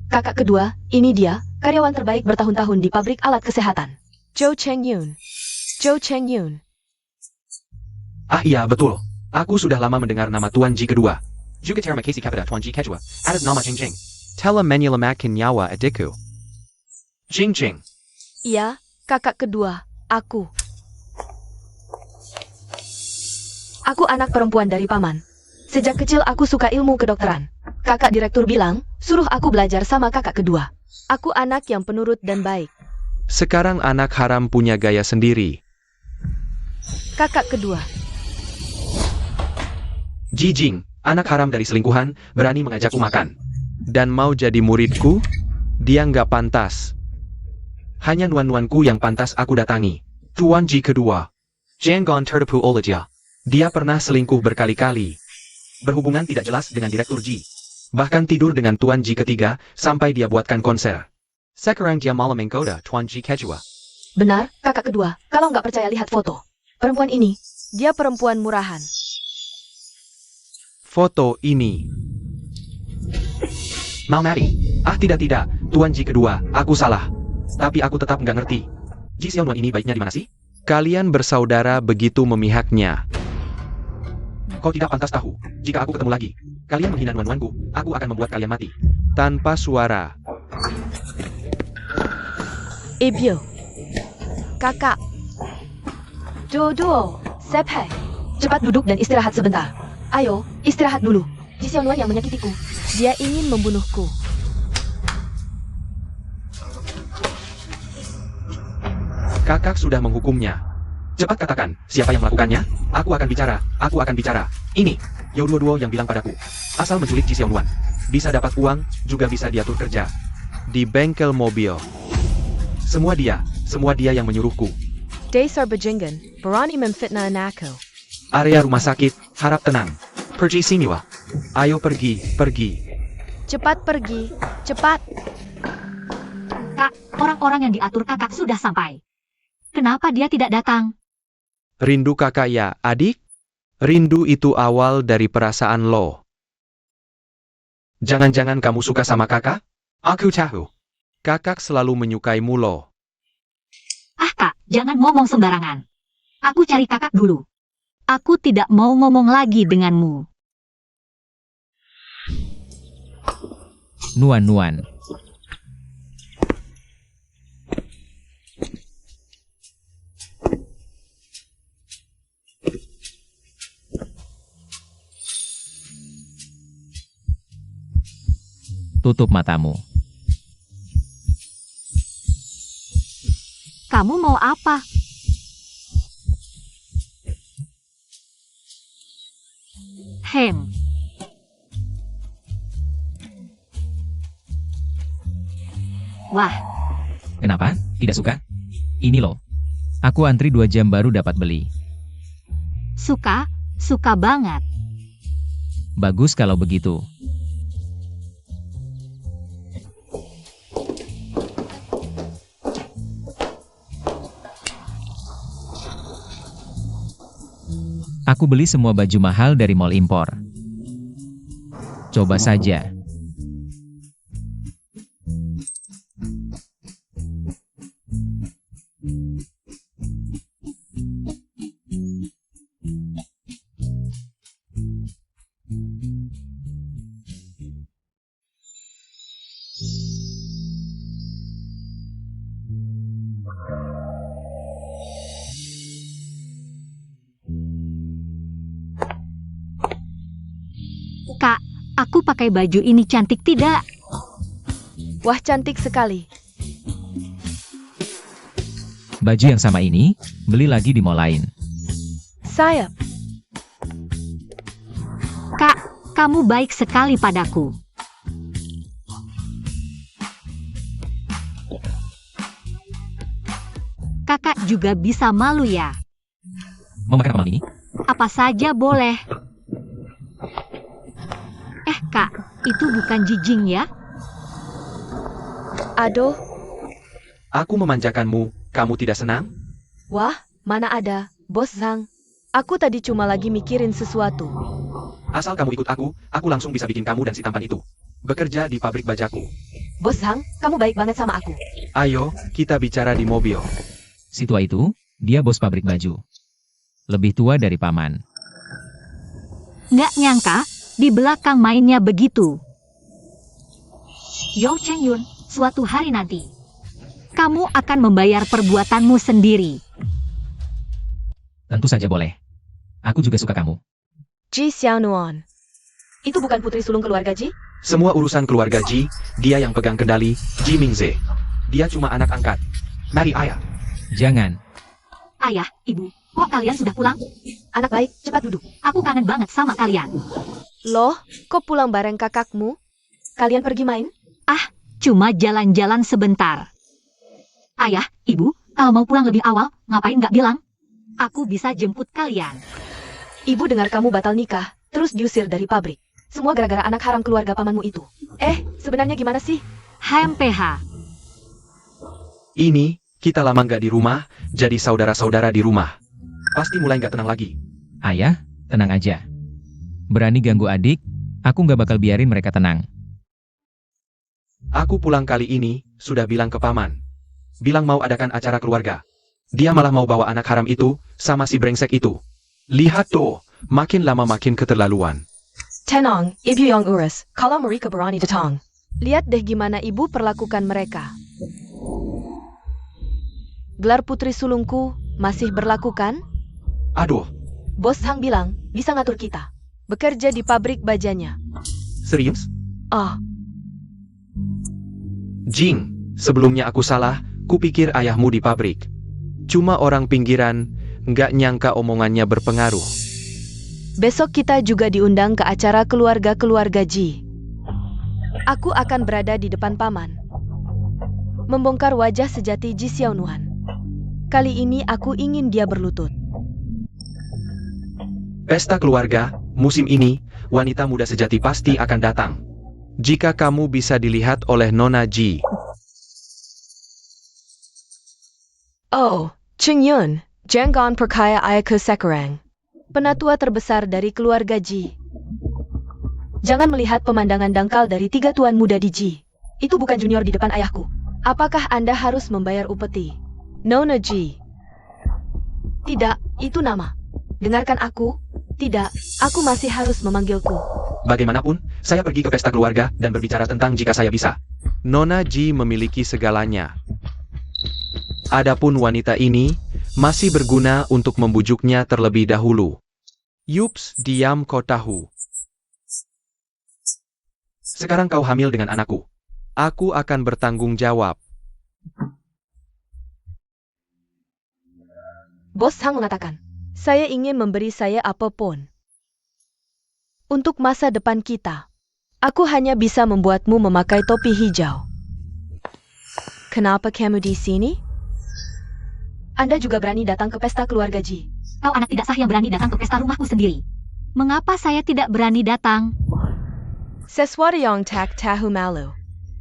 Kakak kedua, ini dia, karyawan terbaik bertahun-tahun di pabrik alat kesehatan. Zhou Chengyun. Zhou Chengyun. Ah iya, betul. Aku sudah lama mendengar nama Tuan Ji kedua. Juga terima kasih kepada Tuan Ji kedua. Atas nama Jing Jing. Telah menyelamatkan nyawa adikku. Jing Jing. Iya, kakak kedua, aku. Aku anak perempuan dari paman. Sejak kecil aku suka ilmu kedokteran. Kakak direktur bilang, suruh aku belajar sama kakak kedua. Aku anak yang penurut dan baik. Sekarang anak haram punya gaya sendiri. Kakak kedua. Ji Jing, anak haram dari selingkuhan, berani mengajakku makan. Dan mau jadi muridku? Dia nggak pantas. Hanya nuan-nuanku yang pantas aku datangi. Tuan Ji kedua. Jangan tertipu oleh dia. Dia pernah selingkuh berkali-kali. Berhubungan tidak jelas dengan Direktur Ji. Bahkan tidur dengan Tuan Ji ketiga, sampai dia buatkan konser. Sekarang dia malah menggoda Tuan Ji kedua. Benar, kakak kedua, kalau nggak percaya lihat foto. Perempuan ini, Dia perempuan murahan. Foto ini. Mau mari? Ah tidak, Tuan Ji kedua, aku salah. Tapi aku tetap nggak ngerti. Ji Xiaonuan ini baiknya di mana sih? Kalian bersaudara begitu memihaknya. Kau tidak pantas tahu. Jika aku ketemu lagi, kalian menghina nuan-nuanku, aku akan membuat kalian mati. Tanpa suara. Ibyo. Kakak. Jojo, Sephe. Cepat duduk dan istirahat sebentar. Ayo, istirahat dulu. Ji Xiaonuan yang menyakitiku. Dia ingin membunuhku. Kakak sudah menghukumnya. Cepat katakan, siapa yang melakukannya? Aku akan bicara. Ini, Yo Duo yang bilang padaku. Asal menculik Ji Xiaonuan. Bisa dapat uang, juga bisa diatur kerja. Di bengkel mobil. Semua dia yang menyuruhku. Dasar bajingan, berani memfitnah anakku. Area rumah sakit, harap tenang. Pergi sini wah. Ayo pergi. Cepat pergi, cepat. Kak, orang-orang yang diatur kakak sudah sampai. Kenapa dia tidak datang? Rindu kakak ya, adik? Rindu itu awal dari perasaan lo. Jangan-jangan kamu suka sama kakak? Aku tahu. Kakak selalu menyukaimu lo. Ah kak, jangan ngomong sembarangan. Aku cari kakak dulu. Aku tidak mau ngomong lagi denganmu. Nuan-nuan. Tutup matamu. Kamu mau apa? Wah, Kenapa? Tidak suka? Ini loh. Aku antri 2 jam baru dapat beli. suka banget. Bagus kalau begitu. Aku beli semua baju mahal dari mall impor. Coba saja. Aku pakai baju ini cantik tidak? Wah, cantik sekali. Baju yang sama ini, beli lagi di mall lain. Sayap. Kak, kamu baik sekali padaku. Kakak juga bisa malu ya. Mau makan apa malam ini? Apa saja boleh. Kak, itu bukan jijing ya? Aduh, Aku memanjakanmu, kamu tidak senang? wah, mana ada, Bos Zhang. Aku tadi cuma lagi mikirin sesuatu. Asal kamu ikut aku langsung bisa bikin kamu dan si tampan itu bekerja di pabrik bajaku. Bos Zhang, kamu baik banget sama aku. Ayo, kita bicara di mobil. Si tua itu, dia bos pabrik baju. Lebih tua dari paman. Nggak nyangka, di belakang mainnya begitu. Yo Cheng Yun, suatu hari nanti, kamu akan membayar perbuatanmu sendiri. Tentu saja boleh. Aku juga suka kamu. Ji Xiaonuan. Itu bukan putri sulung keluarga Ji? Semua urusan keluarga Ji, dia yang pegang kendali, Ji Mingze. Dia cuma anak angkat. Mari ayah. Jangan. Ayah, ibu, kok kalian sudah pulang? Anak baik, cepat duduk. Aku kangen banget sama kalian. Loh, kok pulang bareng kakakmu? Kalian pergi main? Cuma jalan-jalan sebentar. Ayah, ibu, kalau mau pulang lebih awal, ngapain nggak bilang? Aku bisa jemput kalian. Ibu dengar kamu batal nikah, terus diusir dari pabrik. Semua gara-gara anak haram keluarga pamanmu itu. Sebenarnya gimana sih? HMPH. Ini, kita lama nggak di rumah, jadi saudara-saudara di rumah. Pasti mulai nggak tenang lagi. Ayah, tenang aja. Berani ganggu adik, aku nggak bakal biarin mereka tenang. Aku pulang kali ini, sudah bilang ke paman. Bilang mau adakan acara keluarga. Dia malah mau bawa anak haram itu, sama si brengsek itu. Lihat tuh, makin lama makin keterlaluan. Tenang, ibu yang urus. Kalau mereka berani datang. Lihat deh gimana ibu perlakukan mereka. Gelar putri sulungku masih berlaku kan? Aduh, Bos Zhang bilang, bisa ngatur kita. Bekerja di pabrik bajanya. serius? Oh, Jing, sebelumnya aku salah, kupikir ayahmu di pabrik. Cuma orang pinggiran, nggak nyangka omongannya berpengaruh. besok kita juga diundang ke acara keluarga-keluarga Ji. Aku akan berada di depan paman. Membongkar wajah sejati Ji Xiaonuan. Kali ini aku ingin dia berlutut. Pesta keluarga, musim ini, wanita muda sejati pasti akan datang. Jika kamu bisa dilihat oleh Nona Ji. Oh, Cheng Yun, jangan percaya ayahku sekarang. Penatua terbesar dari keluarga Ji. Jangan melihat pemandangan dangkal dari 3 tuan muda di Ji. Itu bukan junior di depan ayahku. Apakah Anda harus membayar upeti? Nona Ji. Tidak, itu nama. Dengarkan aku. Tidak, aku masih harus memanggilku. Bagaimanapun, saya pergi ke pesta keluarga dan berbicara tentang jika saya bisa. Nona Ji memiliki segalanya. Adapun wanita ini, masih berguna untuk membujuknya terlebih dahulu. Yups, diam kau tahu. Sekarang kau hamil dengan anakku. Aku akan bertanggung jawab. Bos Zhang mengatakan, Saya ingin memberi saya apapun. Untuk masa depan kita. Aku hanya bisa membuatmu memakai topi hijau. Kenapa kamu di sini? Anda juga berani datang ke pesta keluarga Ji. Kau anak tidak sah yang berani datang ke pesta rumahku sendiri. Mengapa saya tidak berani datang? Sesuatu yang tak tahu malu.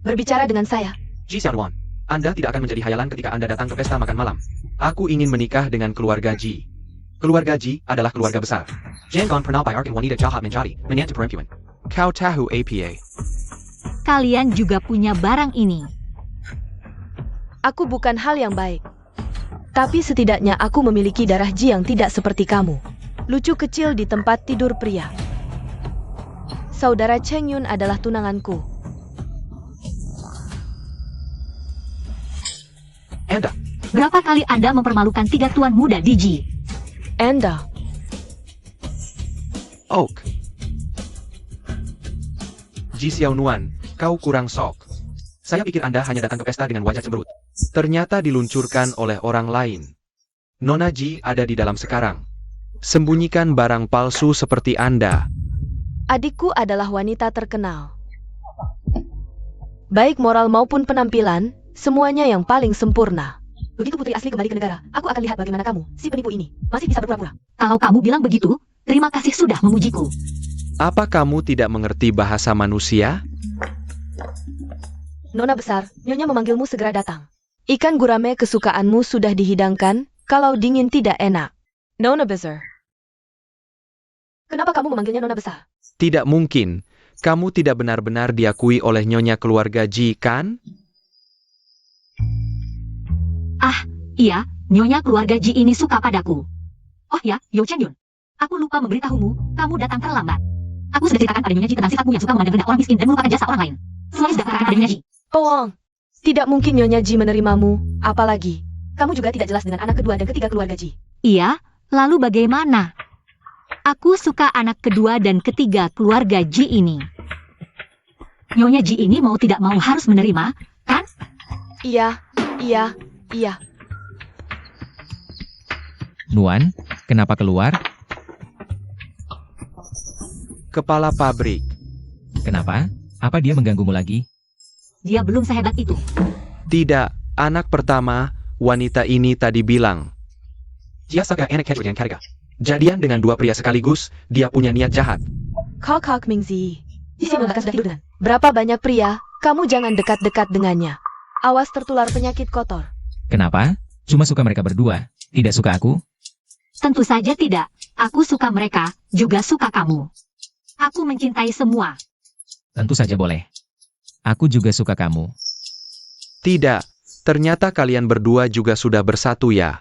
Berbicara dengan saya. Ji Xiaonuan, Anda tidak akan menjadi hayalan ketika Anda datang ke pesta makan malam. Aku ingin menikah dengan keluarga Ji. Keluarga Ji adalah keluarga besar. Jangan pernah bayarkan wanita jahat menjadi menantu perempuan. Kau tahu APA. Kalian juga punya barang ini. Aku bukan hal yang baik. Tapi setidaknya aku memiliki darah Ji yang tidak seperti kamu. Lucu kecil di tempat tidur pria. Saudara Cheng Yun adalah tunanganku. Anda, Berapa kali Anda mempermalukan 3 tuan muda di Ji? Anda. Oak. Ji Xiaonuan, kau kurang sok. Saya pikir Anda hanya datang ke pesta dengan wajah cemberut. Ternyata diluncurkan oleh orang lain. Nona Ji ada di dalam sekarang. Sembunyikan barang palsu seperti Anda. Adikku adalah wanita terkenal. Baik moral maupun penampilan, semuanya yang paling sempurna. Begitu putri asli kembali ke negara, aku akan lihat bagaimana kamu, si penipu ini, masih bisa berpura-pura. Kalau kamu bilang begitu, terima kasih sudah memujiku. Apa kamu tidak mengerti bahasa manusia? Nona besar, Nyonya memanggilmu segera datang. Ikan gurame kesukaanmu sudah dihidangkan, kalau dingin tidak enak. Nona besar. Kenapa kamu memanggilnya Nona besar? Tidak mungkin. Kamu tidak benar-benar diakui oleh nyonya keluarga Ji, kan? Iya, nyonya keluarga Ji ini suka padaku. Oh ya, Yo Chen Yun. Aku lupa memberitahumu, kamu datang terlambat. Aku sudah ceritakan pada nyonya Ji tentang sifatmu yang suka memandang rendah orang miskin dan melupakan jasa orang lain. Semuanya sudah katakan pada nyonya Ji. Bohong. Tidak mungkin Nyonya Ji menerimamu, apalagi. Kamu juga tidak jelas dengan anak kedua dan ketiga keluarga Ji. Iya, lalu bagaimana? Aku suka anak kedua dan ketiga keluarga Ji ini. Nyonya Ji ini mau tidak mau harus menerima, kan? Iya. Nuan, kenapa keluar? Kepala pabrik. Kenapa? Apa dia mengganggumu lagi? Dia belum sehebat itu. Tidak, anak pertama, wanita ini tadi bilang. Jadian dengan dua pria sekaligus, dia punya niat jahat. Kok Mingzi. Ji Xiaonuan bahkan sudah tidur dengan. Berapa banyak pria, kamu jangan dekat-dekat dengannya. Awas tertular penyakit kotor. Kenapa? Cuma suka mereka berdua, tidak suka aku? Tentu saja tidak. Aku suka mereka, juga suka kamu. Aku mencintai semua. Tentu saja boleh. Aku juga suka kamu. Tidak, ternyata kalian berdua juga sudah bersatu ya.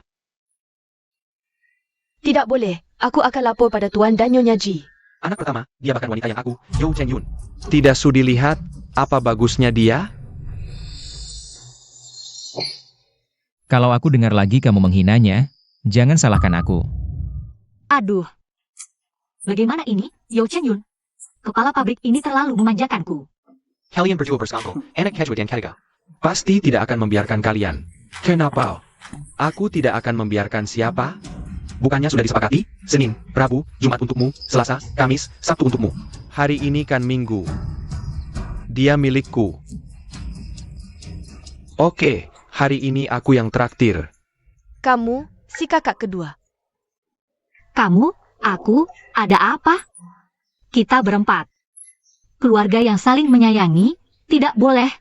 Tidak boleh, aku akan lapor pada Tuan dan Nyonya Ji. Anak pertama, dia bahkan wanita yang aku, Yo Chen Yun. Tidak sudi lihat, apa bagusnya dia? Kalau aku dengar lagi kamu menghinanya, jangan salahkan aku. Aduh. Bagaimana ini, Yo Chen Yun? Kepala pabrik ini terlalu memanjakanku. Kalian berdua bersekongkol, enak Kedward dan Ketiga. Pasti tidak akan membiarkan kalian. Kenapa? Aku tidak akan membiarkan siapa? Bukannya sudah disepakati? Senin, Rabu, Jumat untukmu, Selasa, Kamis, Sabtu untukmu. Hari ini kan Minggu. Dia milikku. Oke, hari ini aku yang traktir. Kamu, si kakak kedua. Kamu, aku, ada apa? Kita berempat. Keluarga yang saling menyayangi, tidak boleh.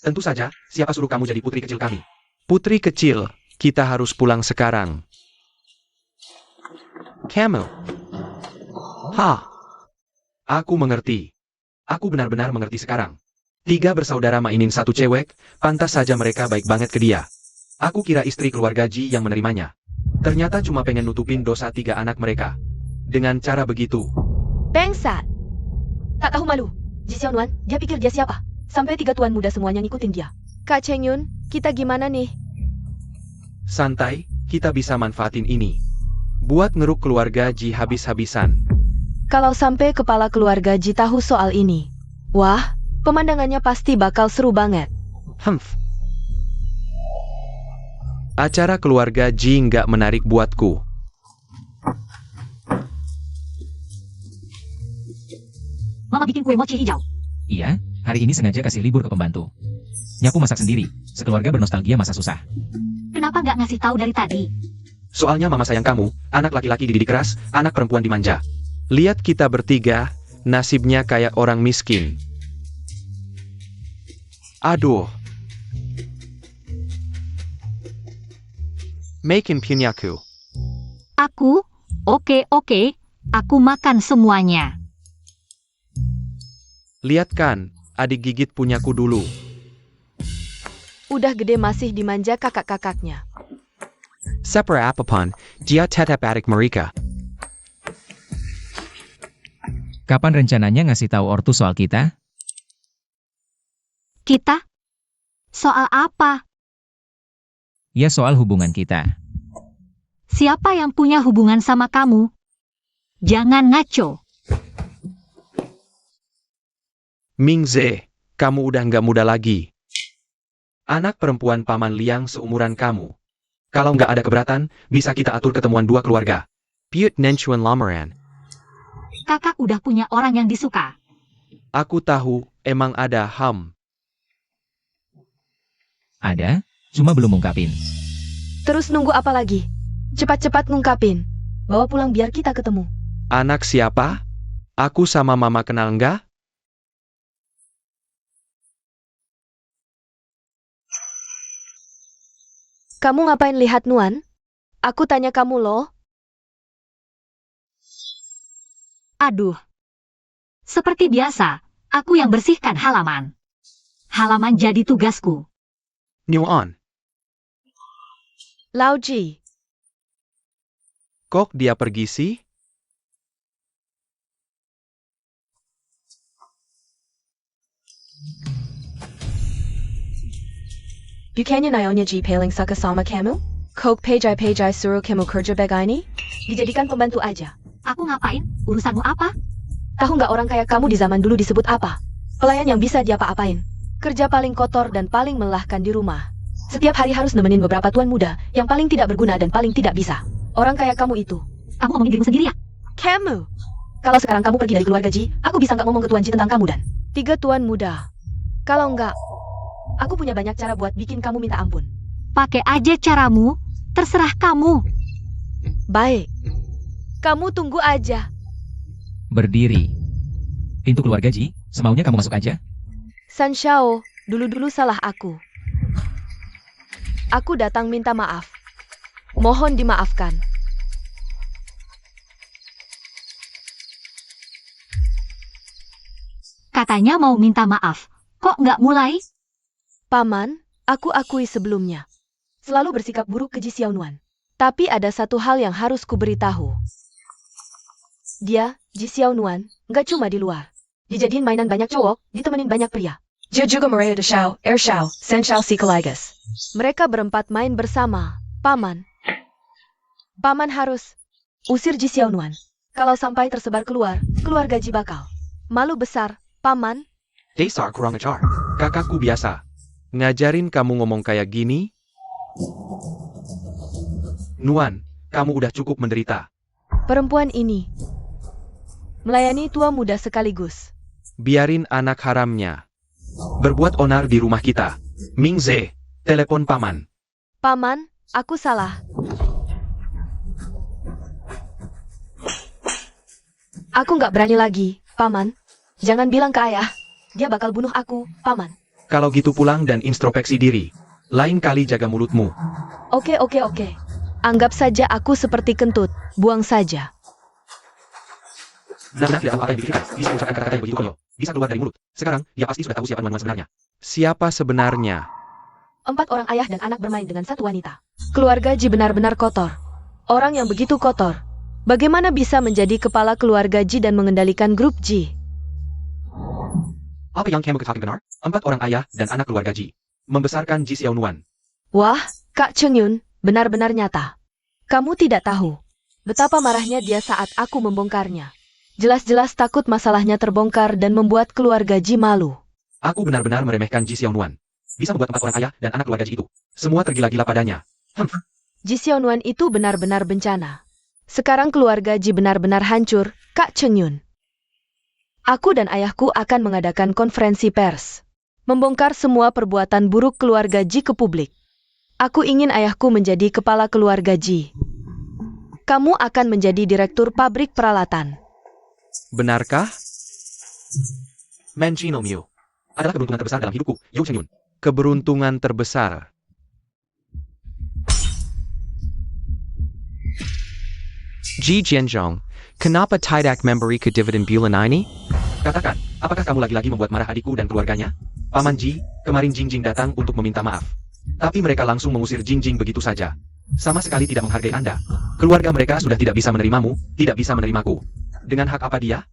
Tentu saja, siapa suruh kamu jadi putri kecil kami? Putri kecil, kita harus pulang sekarang. Camel. Aku mengerti. Aku benar-benar mengerti sekarang. 3 bersaudara mainin satu cewek, pantas saja mereka baik banget ke dia. Aku kira istri keluarga Ji yang menerimanya. Ternyata cuma pengen nutupin dosa 3 anak mereka. Dengan cara begitu. Bangsat. Tak tahu malu. Ji Xiaonuan, dia pikir dia siapa? Sampai 3 tuan muda semuanya ngikutin dia. Kak Cheng Yun, kita gimana nih? Santai, kita bisa manfaatin ini. Buat ngeruk keluarga Ji habis-habisan. Kalau sampai kepala keluarga Ji tahu soal ini, wah, pemandangannya pasti bakal seru banget. Acara keluarga Ji nggak menarik buatku. Mama bikin kue mochi hijau. Iya, hari ini sengaja kasih libur ke pembantu. Nyapu masak sendiri, sekeluarga bernostalgia masa susah. Kenapa nggak ngasih tahu dari tadi? Soalnya mama sayang kamu, anak laki-laki dididik keras, anak perempuan dimanja. Lihat kita bertiga, nasibnya kayak orang miskin. Aduh. Makin punyaku. Aku? Oke, aku makan semuanya. Lihat kan, adik gigit punyaku dulu. Udah gede masih dimanja kakak-kakaknya. Separa apapun, dia tetap adik mereka. Kapan rencananya ngasih tahu ortu soal kita? Kita? Soal apa? Ya soal hubungan kita. Siapa yang punya hubungan sama kamu? Jangan ngaco. Mingze, kamu udah nggak muda lagi. Anak perempuan Paman Liang seumuran kamu. Kalau nggak ada keberatan, bisa kita atur ketemuan dua keluarga. Piut Nenchuan Lamaran. Kakak udah punya orang yang disuka. Aku tahu, emang ada Ada, cuma belum ungkapin. Terus nunggu apa lagi? Cepat-cepat ngungkapin. Bawa pulang biar kita ketemu. Anak siapa? Aku sama Mama kenal nggak? Kamu ngapain lihat Nuan? Aku tanya kamu loh. Aduh. Seperti biasa, aku yang bersihkan halaman. Halaman jadi tugasku. Nuan, Lao Ji. kok dia pergi sih? Bukannya nyonya Ji paling suka sama kamu? Kok pejai suruh kamu kerja begini? Dijadikan pembantu aja. Aku ngapain? Urusanmu apa? Tahu nggak orang kayak kamu di zaman dulu disebut apa? Pelayan yang bisa diapa-apain. Kerja paling kotor dan paling melelahkan di rumah. Setiap hari harus nemenin beberapa tuan muda yang paling tidak berguna dan paling tidak bisa. Orang kayak kamu itu. Kamu ngomongin dirimu sendiri ya? Kamu. Kalau sekarang kamu pergi dari keluarga Ji, aku bisa nggak ngomong ke Tuan Ji tentang kamu dan 3 tuan muda. Kalau nggak, aku punya banyak cara buat bikin kamu minta ampun. Pakai aja caramu, terserah kamu. Baik. Kamu tunggu aja. Berdiri. Pintu keluarga Ji, semaunya kamu masuk aja. San Shao, dulu-dulu salah aku. Aku datang minta maaf. Mohon dimaafkan. Katanya mau minta maaf. Kok nggak mulai? Paman, aku akui sebelumnya. Selalu bersikap buruk ke Ji Xiaonuan. Tapi ada satu hal yang harus kuberitahu. Dia, Ji Xiaonuan, nggak cuma di luar. Dijadiin mainan banyak cowok, ditemenin banyak pria. Dia juga Maria de Shao, Er Shao, San Shao Sikaligas. Mereka berempat main bersama, Paman. Paman harus usir Ji Xiaonuan. Kalau sampai tersebar keluar, keluarga Ji bakal malu besar, Paman. Dasar kurang ajar. Kakakku biasa. Ngajarin kamu ngomong kayak gini? Nuan, kamu udah cukup menderita. Perempuan ini melayani tua muda sekaligus. Biarin anak haramnya berbuat onar di rumah kita. Mingze, telepon Paman. Paman, aku salah. Aku nggak berani lagi, Paman. Jangan bilang ke ayah. Dia bakal bunuh aku, Paman. Kalau gitu pulang dan introspeksi diri. Lain kali jaga mulutmu. Oke. Anggap saja aku seperti kentut. Buang saja. Benar-benar tidak tahu apa yang dipikirkan. Bisa mengucapkan kata-kata yang begitu konyol. Bisa keluar dari mulut. Sekarang, dia pasti sudah tahu siapa Nuan sebenarnya. Siapa sebenarnya? 4 orang ayah dan anak bermain dengan 1 wanita. Keluarga Ji benar-benar kotor. Orang yang begitu kotor. Bagaimana bisa menjadi kepala keluarga Ji dan mengendalikan grup Ji? Apa yang kamu katakan benar? 4 orang ayah dan anak keluarga Ji membesarkan Ji Xiaonuan. Wah, Kak Cheng Yun, benar-benar nyata. Kamu tidak tahu betapa marahnya dia saat aku membongkarnya. Jelas-jelas takut masalahnya terbongkar dan membuat keluarga Ji malu. Aku benar-benar meremehkan Ji Xiaonuan. Bisa membuat 4 orang ayah dan anak keluarga Ji itu semua tergila-gila padanya. Ji Xiaonuan itu benar-benar bencana. Sekarang keluarga Ji benar-benar hancur, Kak Cheng Yun. Aku dan ayahku akan mengadakan konferensi pers. Membongkar semua perbuatan buruk keluarga Ji ke publik. Aku ingin ayahku menjadi kepala keluarga Ji. Kamu akan menjadi direktur pabrik peralatan. Benarkah? Manchino Miu adalah keberuntungan terbesar dalam hidupku, Yu Chengyun. Keberuntungan terbesar. Ji Jianzhong, kenapa tidak memberi ke dividen bulan ini? Katakan, apakah kamu lagi-lagi membuat marah adikku dan keluarganya? Paman Ji, kemarin Jingjing datang untuk meminta maaf. Tapi mereka langsung mengusir Jingjing begitu saja. Sama sekali tidak menghargai Anda. Keluarga mereka sudah tidak bisa menerimamu, tidak bisa menerimaku. Dengan hak apa dia?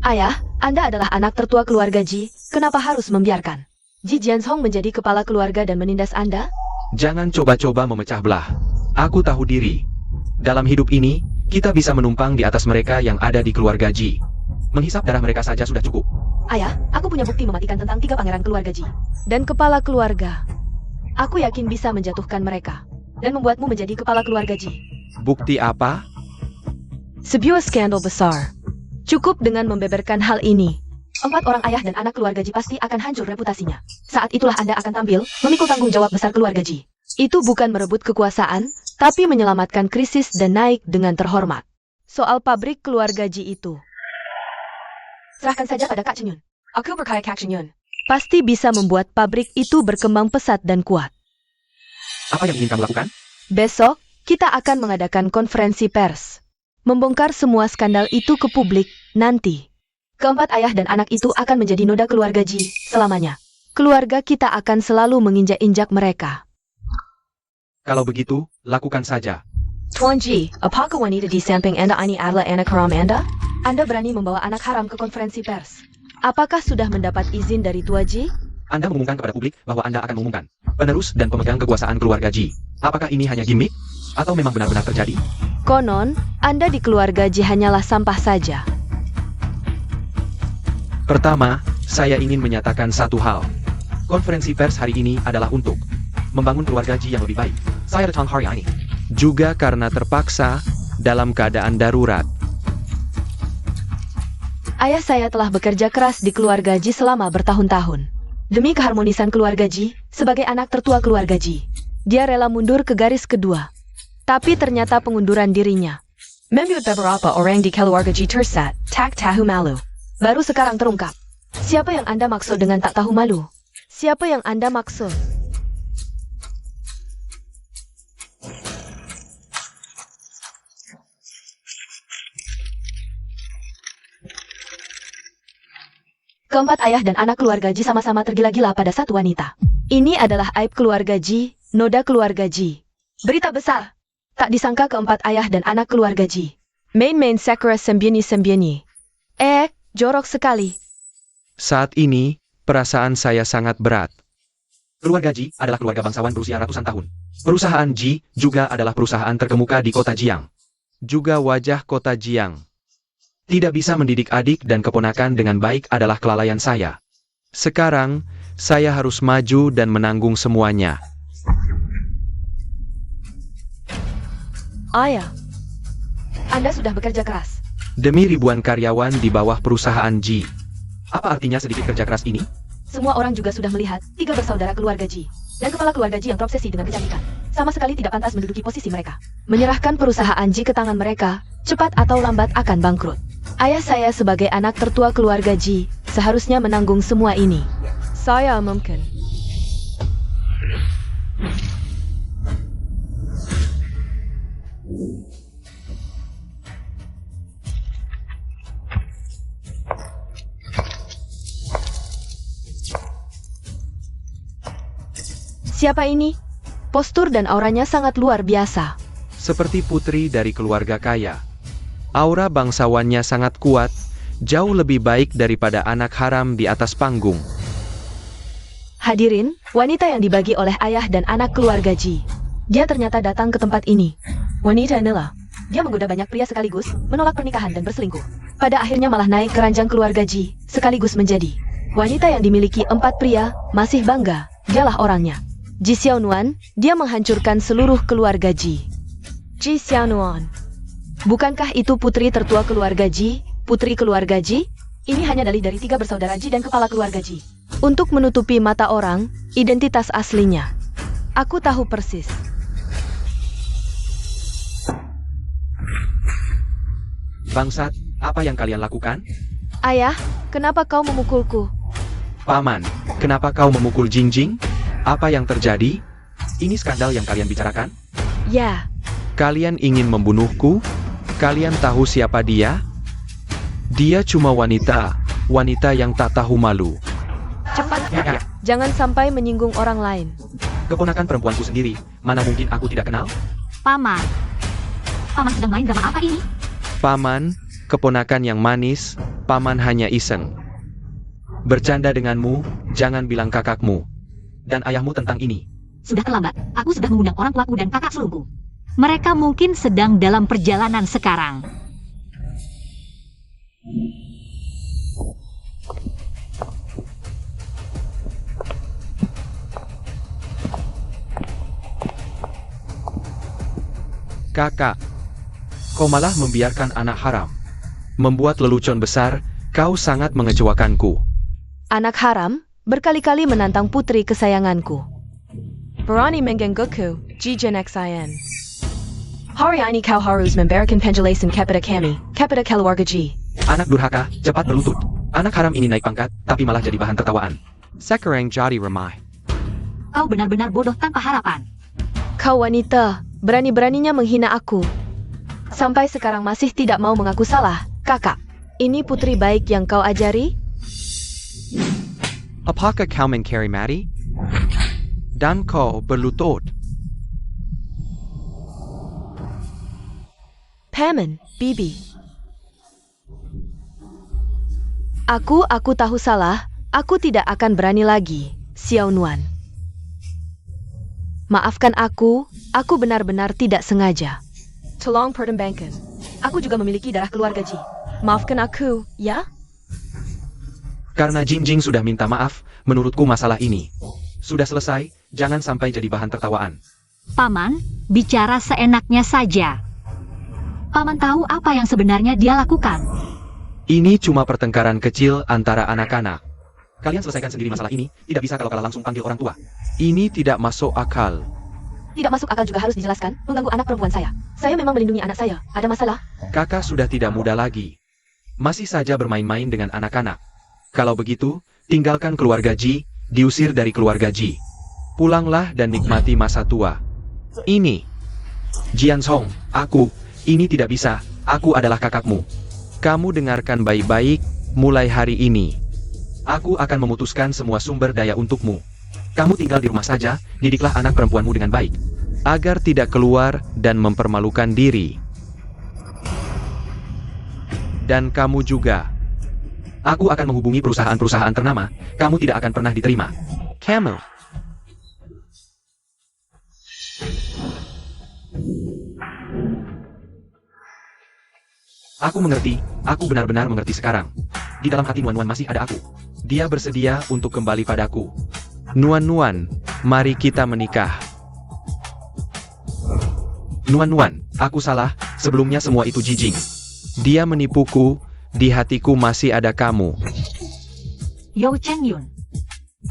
Ayah, Anda adalah anak tertua keluarga Ji, kenapa harus membiarkan Ji Jianzhong menjadi kepala keluarga dan menindas Anda? Jangan coba-coba memecah belah. Aku tahu diri. Dalam hidup ini, kita bisa menumpang di atas mereka yang ada di keluarga Ji. Menghisap darah mereka saja sudah cukup. Ayah, aku punya bukti mematikan tentang 3 pangeran keluarga Ji. Dan kepala keluarga. Aku yakin bisa menjatuhkan mereka. Dan membuatmu menjadi kepala keluarga Ji. Bukti apa? Sebuah skandal besar. Cukup dengan membeberkan hal ini. 4 orang ayah dan anak keluarga Ji pasti akan hancur reputasinya. Saat itulah Anda akan tampil, memikul tanggung jawab besar keluarga Ji. Itu bukan merebut kekuasaan, tapi menyelamatkan krisis dan naik dengan terhormat. Soal pabrik keluarga Ji itu. Serahkan saja pada Kak Chenyun. Aku percaya Kak Chenyun. Pasti bisa membuat pabrik itu berkembang pesat dan kuat. Apa yang ingin kamu lakukan? Besok, kita akan mengadakan konferensi pers. Membongkar semua skandal itu ke publik nanti. Keempat ayah dan anak itu akan menjadi noda keluarga Ji selamanya. Keluarga kita akan selalu menginjak-injak mereka. Kalau begitu, lakukan saja. Tuan Ji, apakah wanita di samping Anda ini adalah anak haram Anda? Anda berani membawa anak haram ke konferensi pers. Apakah sudah mendapat izin dari Tua Ji? Anda mengumumkan kepada publik bahwa Anda akan mengumumkan penerus dan pemegang kekuasaan keluarga Ji. Apakah ini hanya gimmick? Atau memang benar-benar terjadi? Konon, Anda di keluarga Ji hanyalah sampah saja. Pertama, saya ingin menyatakan satu hal. Konferensi pers hari ini adalah untuk membangun keluarga Ji yang lebih baik. Saya datang hari ini. Juga karena terpaksa dalam keadaan darurat. Ayah saya telah bekerja keras di keluarga Ji selama bertahun-tahun. Demi keharmonisan keluarga Ji, sebagai anak tertua keluarga Ji. Dia rela mundur ke garis kedua. Tapi ternyata pengunduran dirinya. Membuat beberapa orang di keluarga Ji tersesat, tak tahu malu. Baru sekarang terungkap. Siapa yang Anda maksud dengan tak tahu malu? Siapa yang Anda maksud? Keempat ayah dan anak keluarga Ji sama-sama tergila-gila pada satu wanita. Ini adalah aib keluarga Ji, noda keluarga Ji. Berita besar. Tak disangka keempat ayah dan anak keluarga Ji. Main sekre sembiani-sembiani. Jorok sekali. Saat ini, perasaan saya sangat berat. Keluarga Ji adalah keluarga bangsawan berusia ratusan tahun. Perusahaan Ji juga adalah perusahaan terkemuka di kota Jiang. Juga wajah kota Jiang. Tidak bisa mendidik adik dan keponakan dengan baik adalah kelalaian saya. Sekarang, saya harus maju dan menanggung semuanya. Ayah, Anda sudah bekerja keras. Demi ribuan karyawan di bawah perusahaan Ji. Apa artinya sedikit kerja keras ini? Semua orang juga sudah melihat 3 bersaudara keluarga Ji. Dan kepala keluarga Ji yang terobsesi dengan kecantikan. Sama sekali tidak pantas menduduki posisi mereka. Menyerahkan perusahaan Ji ke tangan mereka, cepat atau lambat akan bangkrut. Ayah saya sebagai anak tertua keluarga Ji, seharusnya menanggung semua ini. Saya mungkin. Siapa ini? Postur dan auranya sangat luar biasa. Seperti putri dari keluarga kaya. Aura bangsawannya sangat kuat, jauh lebih baik daripada anak haram di atas panggung. Hadirin, wanita yang dibagi oleh ayah dan anak keluarga Ji. Dia ternyata datang ke tempat ini. Wanita inilah. Dia menggoda banyak pria sekaligus, menolak pernikahan dan berselingkuh. Pada akhirnya malah naik ke ranjang keluarga Ji, sekaligus menjadi wanita yang dimiliki 4 pria, masih bangga, dialah orangnya. Ji Xiaonuan, dia menghancurkan seluruh keluarga Ji. Ji Xiaonuan. Bukankah itu putri tertua keluarga Ji, putri keluarga Ji? Ini hanya dalih dari 3 bersaudara Ji dan kepala keluarga Ji. Untuk menutupi mata orang, identitas aslinya. Aku tahu persis. Bangsat, apa yang kalian lakukan? Ayah, kenapa kau memukulku? Paman, kenapa kau memukul Jingjing? Apa yang terjadi? Ini skandal yang kalian bicarakan? Ya. Kalian ingin membunuhku? Kalian tahu siapa dia? Dia cuma wanita yang tak tahu malu. Cepat, jangan sampai menyinggung orang lain. Keponakan perempuanku sendiri, mana mungkin aku tidak kenal? Paman. Paman sedang main drama apa ini? Paman, keponakan yang manis, paman hanya iseng. Bercanda denganmu, jangan bilang kakakmu dan ayahmu tentang ini. Sudah terlambat, aku sudah mengundang orang tuaku dan kakak sulungku. Mereka mungkin sedang dalam perjalanan sekarang. Kakak, kau malah membiarkan anak haram. Membuat lelucon besar, kau sangat mengecewakanku. Anak haram berkali-kali menantang putri kesayanganku. Berani menggangguku, Jijen XIN. Hari ini kau harus memberikan penjelasan kepada kami, kepada keluarga Ji. Anak durhaka, cepat berlutut. Anak haram ini naik pangkat, tapi malah jadi bahan tertawaan. Sekarang jadi ramai. Kau benar-benar bodoh tanpa harapan. Kau wanita, berani-beraninya menghina aku. Sampai sekarang masih tidak mau mengaku salah, kakak. Ini putri baik yang kau ajari? Apakah kau mencari mati? Dan kau berlutut. Paman, Bibi. Aku tahu salah. Aku tidak akan berani lagi, Xiao Nuan. Maafkan aku benar-benar tidak sengaja. Tolong pertimbangkan. Aku juga memiliki darah keluarga Ji. Maafkan aku, ya? Karena Jingjing sudah minta maaf, menurutku masalah ini sudah selesai, jangan sampai jadi bahan tertawaan. Paman, bicara seenaknya saja. Paman tahu apa yang sebenarnya dia lakukan. Ini cuma pertengkaran kecil antara anak-anak. Kalian selesaikan sendiri masalah ini, tidak bisa kalau kalah langsung panggil orang tua. Ini tidak masuk akal. Tidak masuk akal juga harus dijelaskan, mengganggu anak perempuan saya. Saya memang melindungi anak saya. Ada masalah? Kakak sudah tidak muda lagi. Masih saja bermain-main dengan anak-anak. Kalau begitu, tinggalkan keluarga Ji, diusir dari keluarga Ji. Pulanglah dan nikmati masa tua. Ini. Jian Song, ini tidak bisa, aku adalah kakakmu. Kamu dengarkan baik-baik, mulai hari ini. Aku akan memutuskan semua sumber daya untukmu. Kamu tinggal di rumah saja, didiklah anak perempuanmu dengan baik. Agar tidak keluar dan mempermalukan diri. Dan kamu juga. Aku akan menghubungi perusahaan-perusahaan ternama, kamu tidak akan pernah diterima. Kamu. Aku mengerti, aku benar-benar mengerti sekarang. Di dalam hati Nuan-Nuan masih ada aku. Dia bersedia untuk kembali padaku. Nuan-Nuan, mari kita menikah. Nuan-Nuan, aku salah, sebelumnya semua itu Jijing. Dia menipuku, di hatiku masih ada kamu. Yo Cheng Yun.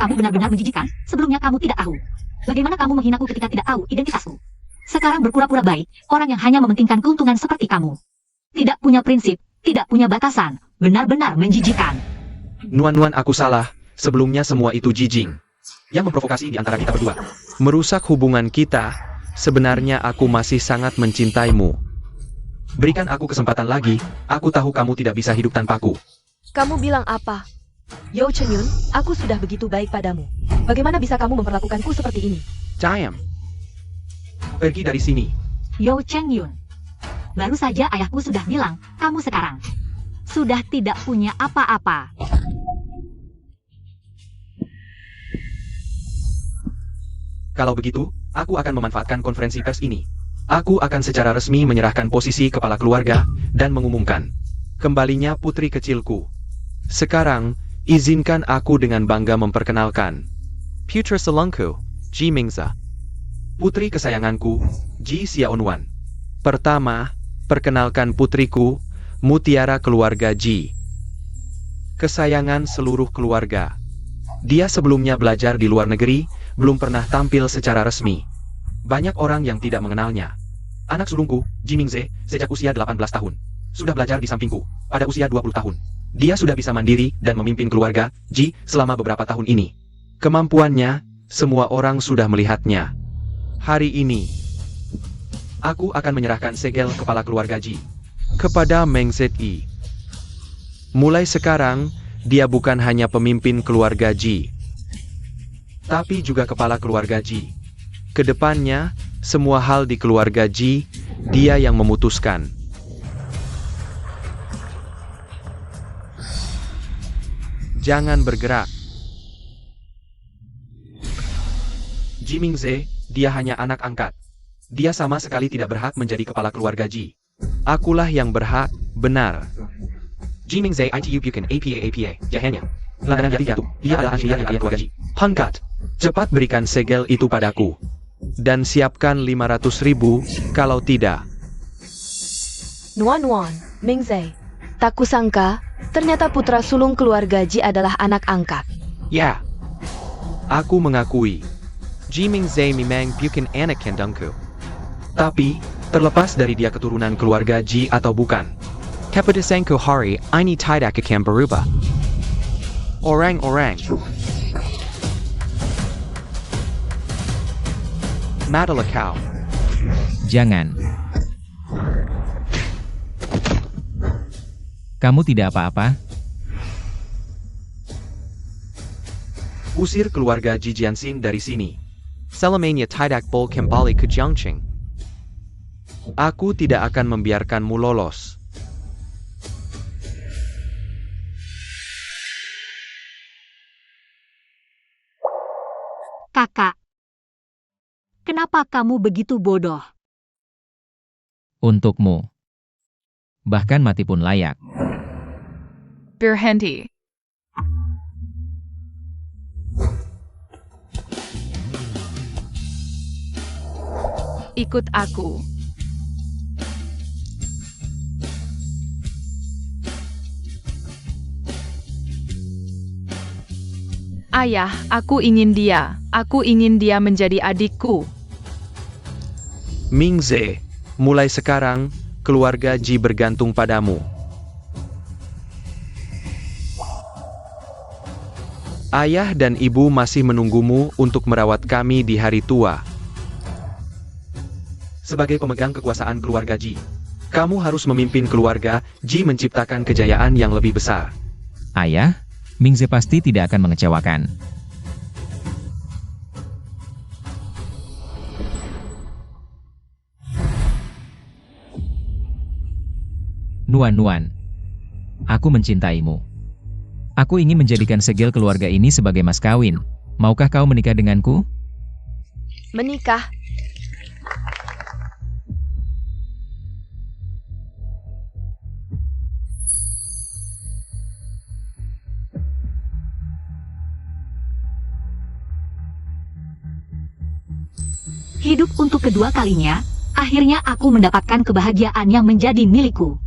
Kamu benar-benar menjijikan, sebelumnya kamu tidak tahu. Bagaimana kamu menghinaku ketika tidak tahu identitasku? Sekarang berpura-pura baik, orang yang hanya mementingkan keuntungan seperti kamu. Tidak punya prinsip, tidak punya batasan, benar-benar menjijikan. Nuan-Nuan, aku salah, sebelumnya semua itu Jijing. Yang memprovokasi di antara kita berdua. Merusak hubungan kita, sebenarnya aku masih sangat mencintaimu. Berikan aku kesempatan lagi, aku tahu kamu tidak bisa hidup tanpaku. Kamu bilang apa? Yo Cheng Yun, aku sudah begitu baik padamu. Bagaimana bisa kamu memperlakukanku seperti ini? Diam. Pergi dari sini. Yo Cheng Yun. Baru saja ayahku sudah bilang, kamu sekarang sudah tidak punya apa-apa. Kalau begitu, aku akan memanfaatkan konferensi pers ini. Aku akan secara resmi menyerahkan posisi kepala keluarga, dan mengumumkan kembalinya putri kecilku. Sekarang, izinkan aku dengan bangga memperkenalkan Putra Selangku, Ji Mingza. Putri kesayanganku, Ji Xiaonuan. Pertama, perkenalkan putriku, Mutiara Keluarga Ji. Kesayangan seluruh keluarga. Dia sebelumnya belajar di luar negeri, belum pernah tampil secara resmi. Banyak orang yang tidak mengenalnya. Anak sulungku, Ji Mingze, sejak usia 18 tahun. Sudah belajar di sampingku, pada usia 20 tahun. Dia sudah bisa mandiri dan memimpin keluarga, Ji, selama beberapa tahun ini. Kemampuannya, semua orang sudah melihatnya. Hari ini, aku akan menyerahkan segel kepala keluarga Ji kepada Meng Zhi. Mulai sekarang, dia bukan hanya pemimpin keluarga Ji, tapi juga kepala keluarga Ji. Kedepannya, semua hal di keluarga Ji, dia yang memutuskan. Jangan bergerak. Ji Mingze, dia hanya anak angkat. Dia sama sekali tidak berhak menjadi kepala keluarga Ji. Akulah yang berhak, benar. Ji Mingze itu bukan APA, jahanya. Langganan jadi jatuh, dia adalah asli yang keluarga Ji. Hangkat, cepat berikan segel itu padaku. Dan siapkan 500.000, kalau tidak, Nuan, Mingzai. Tak kusangka, ternyata putra sulung keluarga Ji adalah anak angkat. Ya. Aku mengakui. Jiming Zai memang bukan anak kandungku. Tapi, terlepas dari dia keturunan keluarga Ji atau bukan, keputusanku hari ini tidak akan berubah. Orang-orang. Matilah kau. Jangan. Kamu tidak apa-apa? Usir keluarga Ji Jianxin dari sini. Selamanya tidak boleh kembali ke Jiangqing. Aku tidak akan membiarkanmu lolos. Kakak. Kenapa kamu begitu bodoh? Untukmu. Bahkan mati pun layak. Berhenti. Ikut aku. Ayah, aku ingin dia. Aku ingin dia menjadi adikku. Mingze, mulai sekarang, keluarga Ji bergantung padamu. Ayah dan ibu masih menunggumu untuk merawat kami di hari tua. Sebagai pemegang kekuasaan keluarga Ji, kamu harus memimpin keluarga Ji menciptakan kejayaan yang lebih besar. Ayah, Mingze pasti tidak akan mengecewakan. Nuan, aku mencintaimu. Aku ingin menjadikan segel keluarga ini sebagai mas kawin. Maukah kau menikah denganku? Menikah. Hidup untuk kedua kalinya, akhirnya aku mendapatkan kebahagiaan yang menjadi milikku.